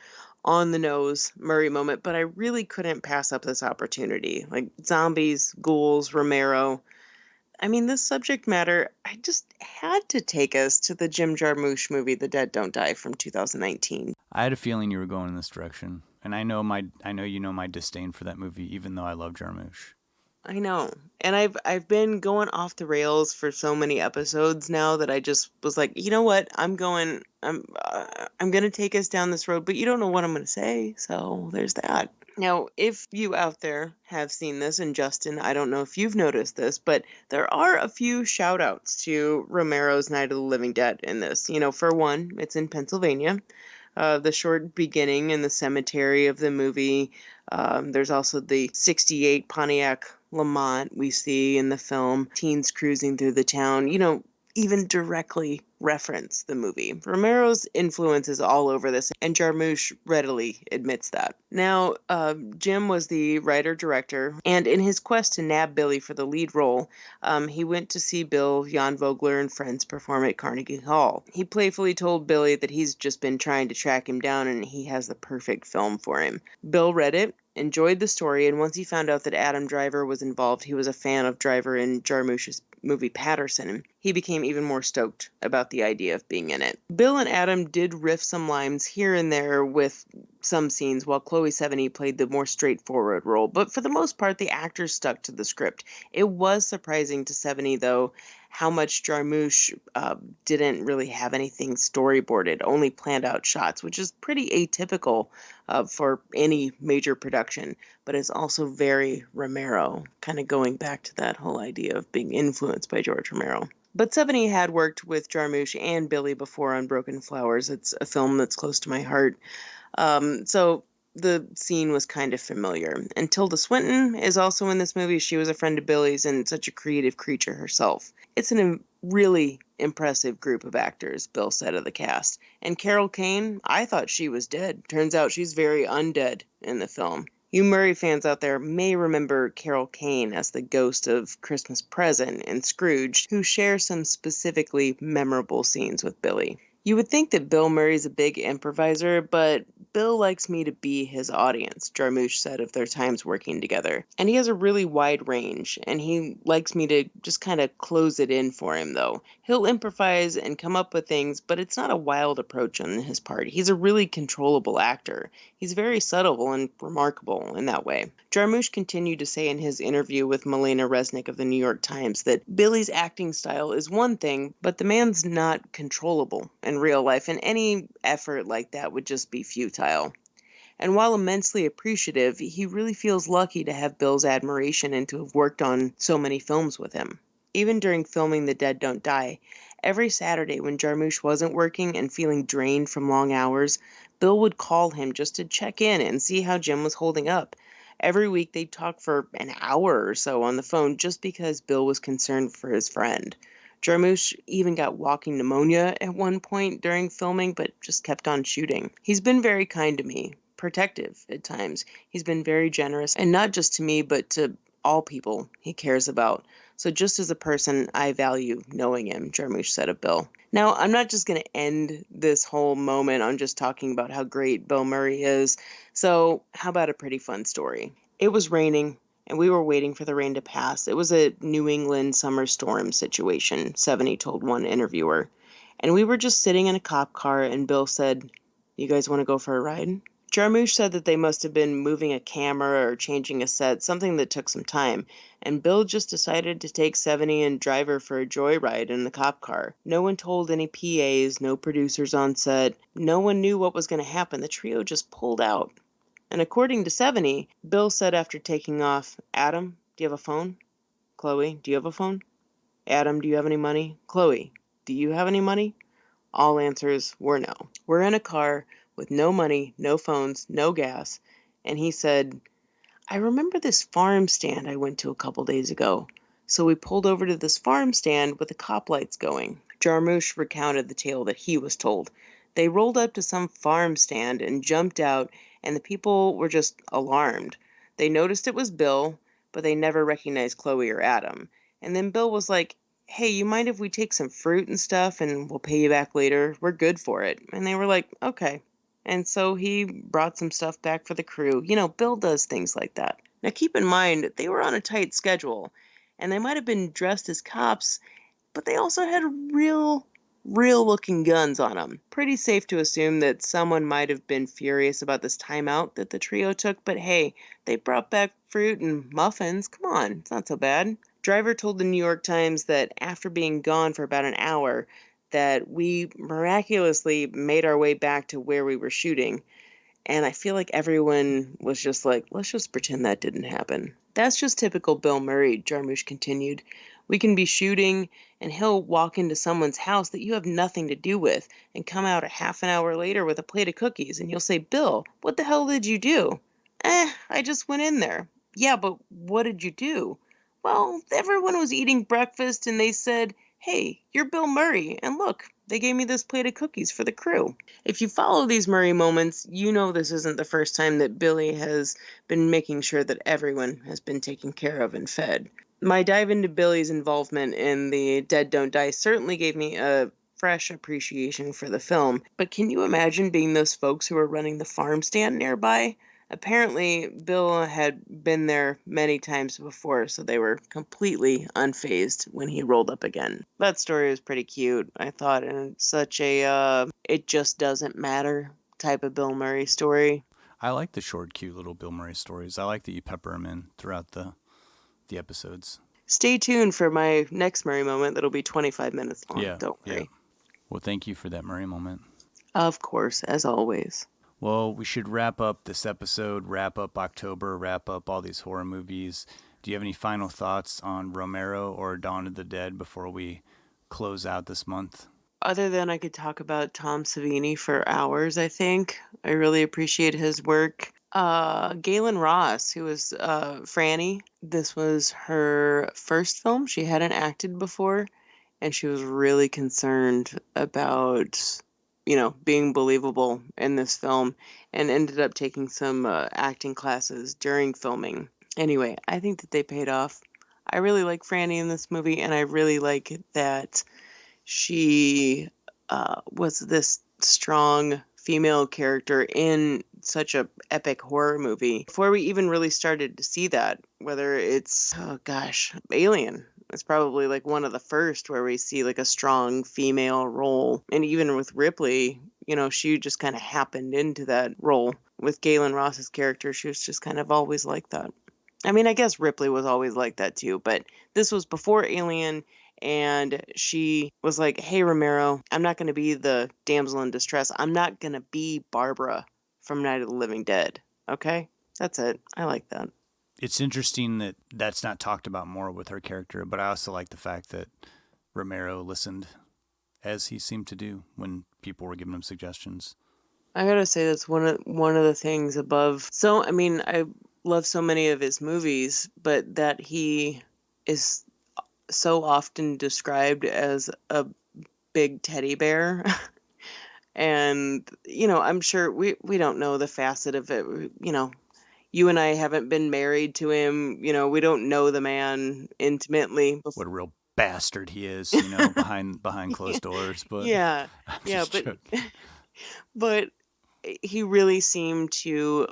on the nose Murray moment, but I really couldn't pass up this opportunity. Like zombies, ghouls, Romero. I mean, this subject matter, I just had to take us to the Jim Jarmusch movie, The Dead Don't Die, from 2019. I had a feeling you were going in this direction, and I know you know my disdain for that movie, even though I love Jarmusch. I know. And I've been going off the rails for so many episodes now that I just was like, you know what? I'm going to take us down this road, but you don't know what I'm going to say. So there's that. Now, if you out there have seen this, and Justin, I don't know if you've noticed this, but there are a few shout outs to Romero's Night of the Living Dead in this. For one, it's in Pennsylvania. The short beginning in the cemetery of the movie. There's also the 68 Pontiac Lamont we see in the film, teens cruising through the town, even directly reference the movie. Romero's influence is all over this, and Jarmusch readily admits that. Now, Jim was the writer-director, and in his quest to nab Billy for the lead role, he went to see Bill, Jan Vogler, and friends perform at Carnegie Hall. He playfully told Billy that he's just been trying to track him down and he has the perfect film for him. Bill read it, enjoyed the story, and once he found out that Adam Driver was involved, he was a fan of Driver in Jarmusch's movie Patterson. He became even more stoked about the idea of being in it. Bill and Adam did riff some lines here and there with some scenes, while Chloe Sevigny played the more straightforward role, but for the most part, the actors stuck to the script. It was surprising to Sevigny, though, how much Jarmusch didn't really have anything storyboarded, only planned out shots, which is pretty atypical for any major production, but is also very Romero, kind of going back to that whole idea of being influenced by George Romero. But Sevigny had worked with Jarmusch and Billy before on Broken Flowers. It's a film that's close to my heart. So the scene was kind of familiar. And Tilda Swinton is also in this movie. She was a friend of Billy's and such a creative creature herself. It's a really impressive group of actors, Bill said of the cast. And Carol Kane, I thought she was dead. Turns out she's very undead in the film. You Murray fans out there may remember Carol Kane as the ghost of Christmas Present in Scrooge, who shares some specifically memorable scenes with Billy. You would think that Bill Murray's a big improviser, but Bill likes me to be his audience, Jarmusch said of their times working together. And he has a really wide range, and he likes me to just kind of close it in for him, though. He'll improvise and come up with things, but it's not a wild approach on his part. He's a really controllable actor. He's very subtle and remarkable in that way. Jarmusch continued to say in his interview with Milena Resnick of the New York Times that Billy's acting style is one thing, but the man's not controllable in real life, and any effort like that would just be futile. And while immensely appreciative, he really feels lucky to have Bill's admiration and to have worked on so many films with him. Even during filming The Dead Don't Die, every Saturday when Jarmusch wasn't working and feeling drained from long hours, Bill would call him just to check in and see how Jim was holding up. Every week they'd talk for an hour or so on the phone just because Bill was concerned for his friend. Jarmusch even got walking pneumonia at one point during filming, but just kept on shooting. He's been very kind to me, protective at times. He's been very generous, and not just to me, but to all people he cares about. So just as a person, I value knowing him, Jarmusch said of Bill. Now, I'm not just going to end this whole moment on just talking about how great Bill Murray is. So how about a pretty fun story? It was raining, and we were waiting for the rain to pass. It was a New England summer storm situation, Savini told one interviewer. And we were just sitting in a cop car, and Bill said, "You guys want to go for a ride?" Jarmusch said that they must have been moving a camera or changing a set, something that took some time, and Bill just decided to take Savini and Driver for a joyride in the cop car. No one told any PAs, no producers on set. No one knew what was going to happen. The trio just pulled out. And according to Savini, Bill said after taking off, "Adam, do you have a phone? Chloe, do you have a phone? Adam, do you have any money? Chloe, do you have any money?" All answers were no. We're in a car with no money, no phones, no gas. And he said, "I remember this farm stand I went to a couple days ago. So we pulled over to this farm stand with the cop lights going." Jarmusch recounted the tale that he was told. They rolled up to some farm stand and jumped out, and the people were just alarmed. They noticed it was Bill, but they never recognized Chloe or Adam. And then Bill was like, "Hey, you mind if we take some fruit and stuff and we'll pay you back later? We're good for it." And they were like, "Okay." And so he brought some stuff back for the crew. Bill does things like that. Now keep in mind, they were on a tight schedule, and they might have been dressed as cops, but they also had real real looking guns on them. Pretty safe to assume that someone might have been furious about this timeout that the trio took, but hey, they brought back fruit and muffins. Come on, it's not so bad. Driver told the New York Times that after being gone for about an hour, that we miraculously made our way back to where we were shooting. And I feel like everyone was just like, let's just pretend that didn't happen. That's just typical Bill Murray, Jarmusch continued. We can be shooting, and he'll walk into someone's house that you have nothing to do with and come out a half an hour later with a plate of cookies, and you'll say, Bill, what the hell did you do? I just went in there. Yeah, but what did you do? Well, everyone was eating breakfast, and they said, hey, you're Bill Murray, and look, they gave me this plate of cookies for the crew. If you follow these Murray moments, you know this isn't the first time that Billy has been making sure that everyone has been taken care of and fed. My dive into Billy's involvement in the Dead Don't Die certainly gave me a fresh appreciation for the film, but can you imagine being those folks who were running the farm stand nearby? Apparently, Bill had been there many times before, so they were completely unfazed when he rolled up again. That story was pretty cute, I thought, and such a it just doesn't matter type of Bill Murray story. I like the short, cute little Bill Murray stories. I like that you pepper them in throughout the episodes. Stay tuned for my next Murray moment that'll be 25 minutes long. Don't worry. Yeah. Well, thank you for that Murray moment. Of course, as always. Well, we should wrap up this episode, wrap up October, wrap up all these horror movies. Do you have any final thoughts on Romero or Dawn of the Dead before we close out this month? Other than I could talk about Tom Savini for hours, I think. I really appreciate his work. Galen Ross, who was Franny. This was her first film. She hadn't acted before, and she was really concerned about being believable in this film, and ended up taking some acting classes during filming. Anyway, I think that they paid off. I really like Franny in this movie, and I really like that she was this strong female character in such a epic horror movie. Before we even really started to see that, whether it's, Alien. It's probably like one of the first where we see like a strong female role. And even with Ripley, she just kind of happened into that role. With Galen Ross's character, she was just kind of always like that. I mean, I guess Ripley was always like that too, but this was before Alien, and she was like, hey, Romero, I'm not going to be the damsel in distress. I'm not going to be Barbara from Night of the Living Dead. Okay? That's it. I like that. It's interesting that that's not talked about more with her character, but I also like the fact that Romero listened, as he seemed to do when people were giving him suggestions. I gotta say that's one of the things above. So, I mean, I love so many of his movies, but that he is so often described as a big teddy bear. And, I'm sure we don't know the facet of it, You and I haven't been married to him. We don't know the man intimately. What a real bastard he is, behind closed doors. But yeah, but he really seemed to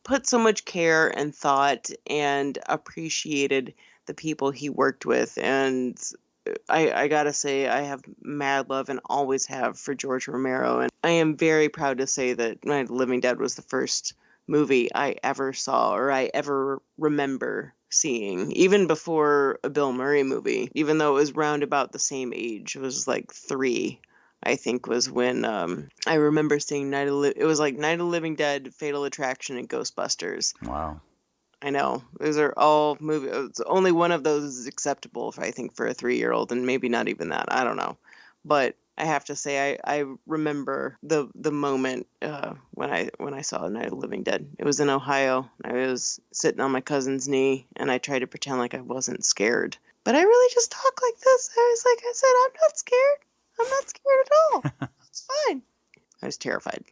put so much care and thought and appreciated the people he worked with. And I gotta say, I have mad love and always have for George Romero. And I am very proud to say that Night of the Living Dead was the first movie I ever saw or I ever remember seeing, even before a Bill Murray movie, even though it was round about the same age. It was like 3, I think, was when I remember seeing it was like Night of the Living Dead, Fatal Attraction, and Ghostbusters. Wow. I know. Those are all movies. Only one of those is acceptable, I think, for a 3-year-old, and maybe not even that. I don't know. But I have to say, I remember the moment when I saw Night of the Living Dead. It was in Ohio. I was sitting on my cousin's knee, and I tried to pretend like I wasn't scared. But I really just talk like this. I said, I'm not scared. I'm not scared at all. It's fine. I was terrified.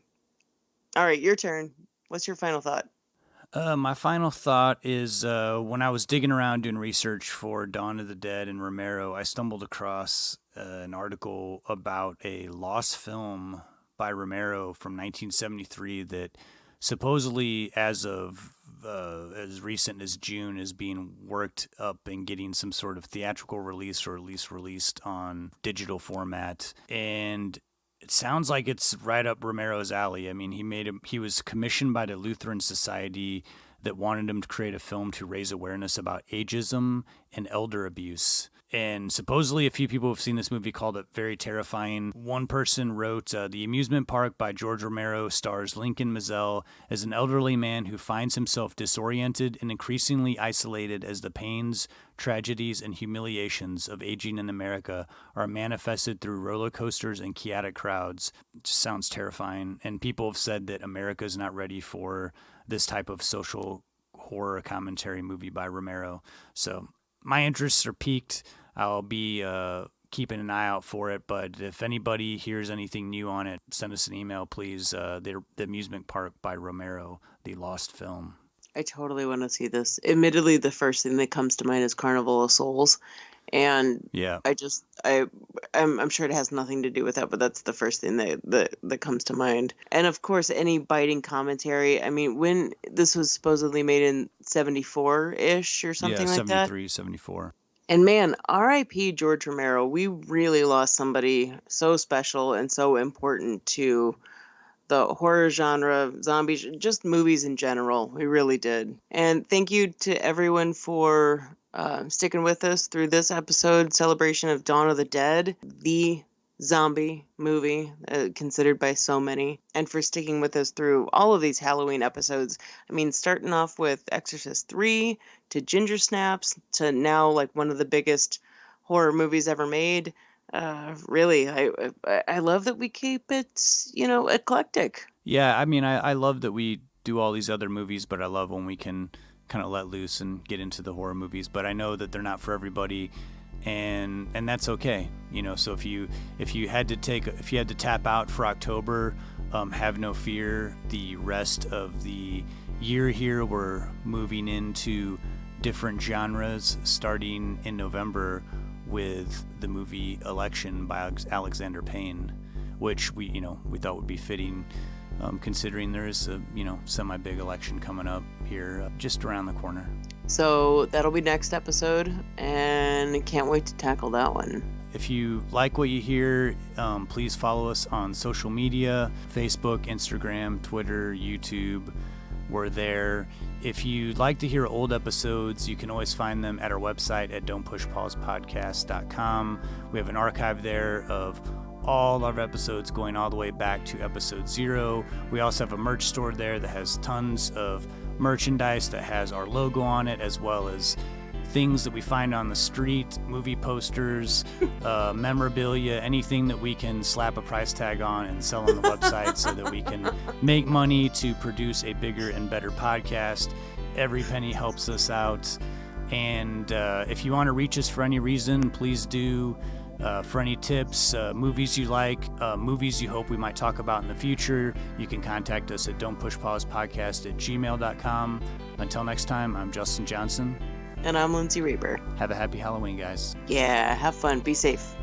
All right, your turn. What's your final thought? My final thought is when I was digging around doing research for Dawn of the Dead and Romero, I stumbled across an article about a lost film by Romero from 1973 that supposedly, as of as recent as June, is being worked up and getting some sort of theatrical release, or at least released on digital format. And it sounds like it's right up Romero's alley. I mean, he was commissioned by the Lutheran Society that wanted him to create a film to raise awareness about ageism and elder abuse. And supposedly a few people have seen this movie, called it very terrifying. One person wrote, The Amusement Park by George Romero stars Lincoln Mazzell as an elderly man who finds himself disoriented and increasingly isolated as the pains, tragedies, and humiliations of aging in America are manifested through roller coasters and chaotic crowds. It just sounds terrifying. And people have said that America is not ready for this type of social horror commentary movie by Romero. So my interests are piqued. I'll be keeping an eye out for it, but if anybody hears anything new on it, send us an email, please. The Amusement Park by Romero, the lost film. I totally want to see this. Admittedly, the first thing that comes to mind is Carnival of Souls, and yeah, I'm sure it has nothing to do with that, but that's the first thing that comes to mind. And of course, any biting commentary. I mean, when this was supposedly made in 74-ish or something like that. 73, 74. And man, R.I.P. George Romero. We really lost somebody so special and so important to the horror genre, zombies, just movies in general. We really did. And thank you to everyone for sticking with us through this episode, celebration of Dawn of the Dead, the zombie movie considered by so many, and for sticking with us through all of these Halloween episodes. I mean, starting off with Exorcist 3 to Ginger Snaps to now like one of the biggest horror movies ever made. Really, I love that we keep it, eclectic. Yeah, I mean, I love that we do all these other movies, but I love when we can kind of let loose and get into the horror movies. But I know that they're not for everybody, and that's okay. So if you had to tap out for October, have no fear. The rest of the year here, we're moving into different genres starting in November with the movie Election by Alexander Payne, which we thought would be fitting, considering there is a semi-big election coming up here just around the corner. So that'll be next episode, and can't wait to tackle that one. If you like what you hear, please follow us on social media: Facebook, Instagram, Twitter, YouTube. We're there. If you'd like to hear old episodes, you can always find them at our website at don'tpushpausepodcast.com. We have an archive there of all our episodes going all the way back to episode 0. We also have a merch store there that has tons of merchandise that has our logo on it, as well as things that we find on the street, movie posters, memorabilia, anything that we can slap a price tag on and sell on the website so that we can make money to produce a bigger and better podcast. Every penny helps us out. And if you want to reach us for any reason, please do. For any tips, movies you like, movies you hope we might talk about in the future, you can contact us at don'tpushpausepodcast@gmail.com. Until next time, I'm Justin Johnson. And I'm Lindsay Reber. Have a happy Halloween, guys. Yeah, have fun. Be safe.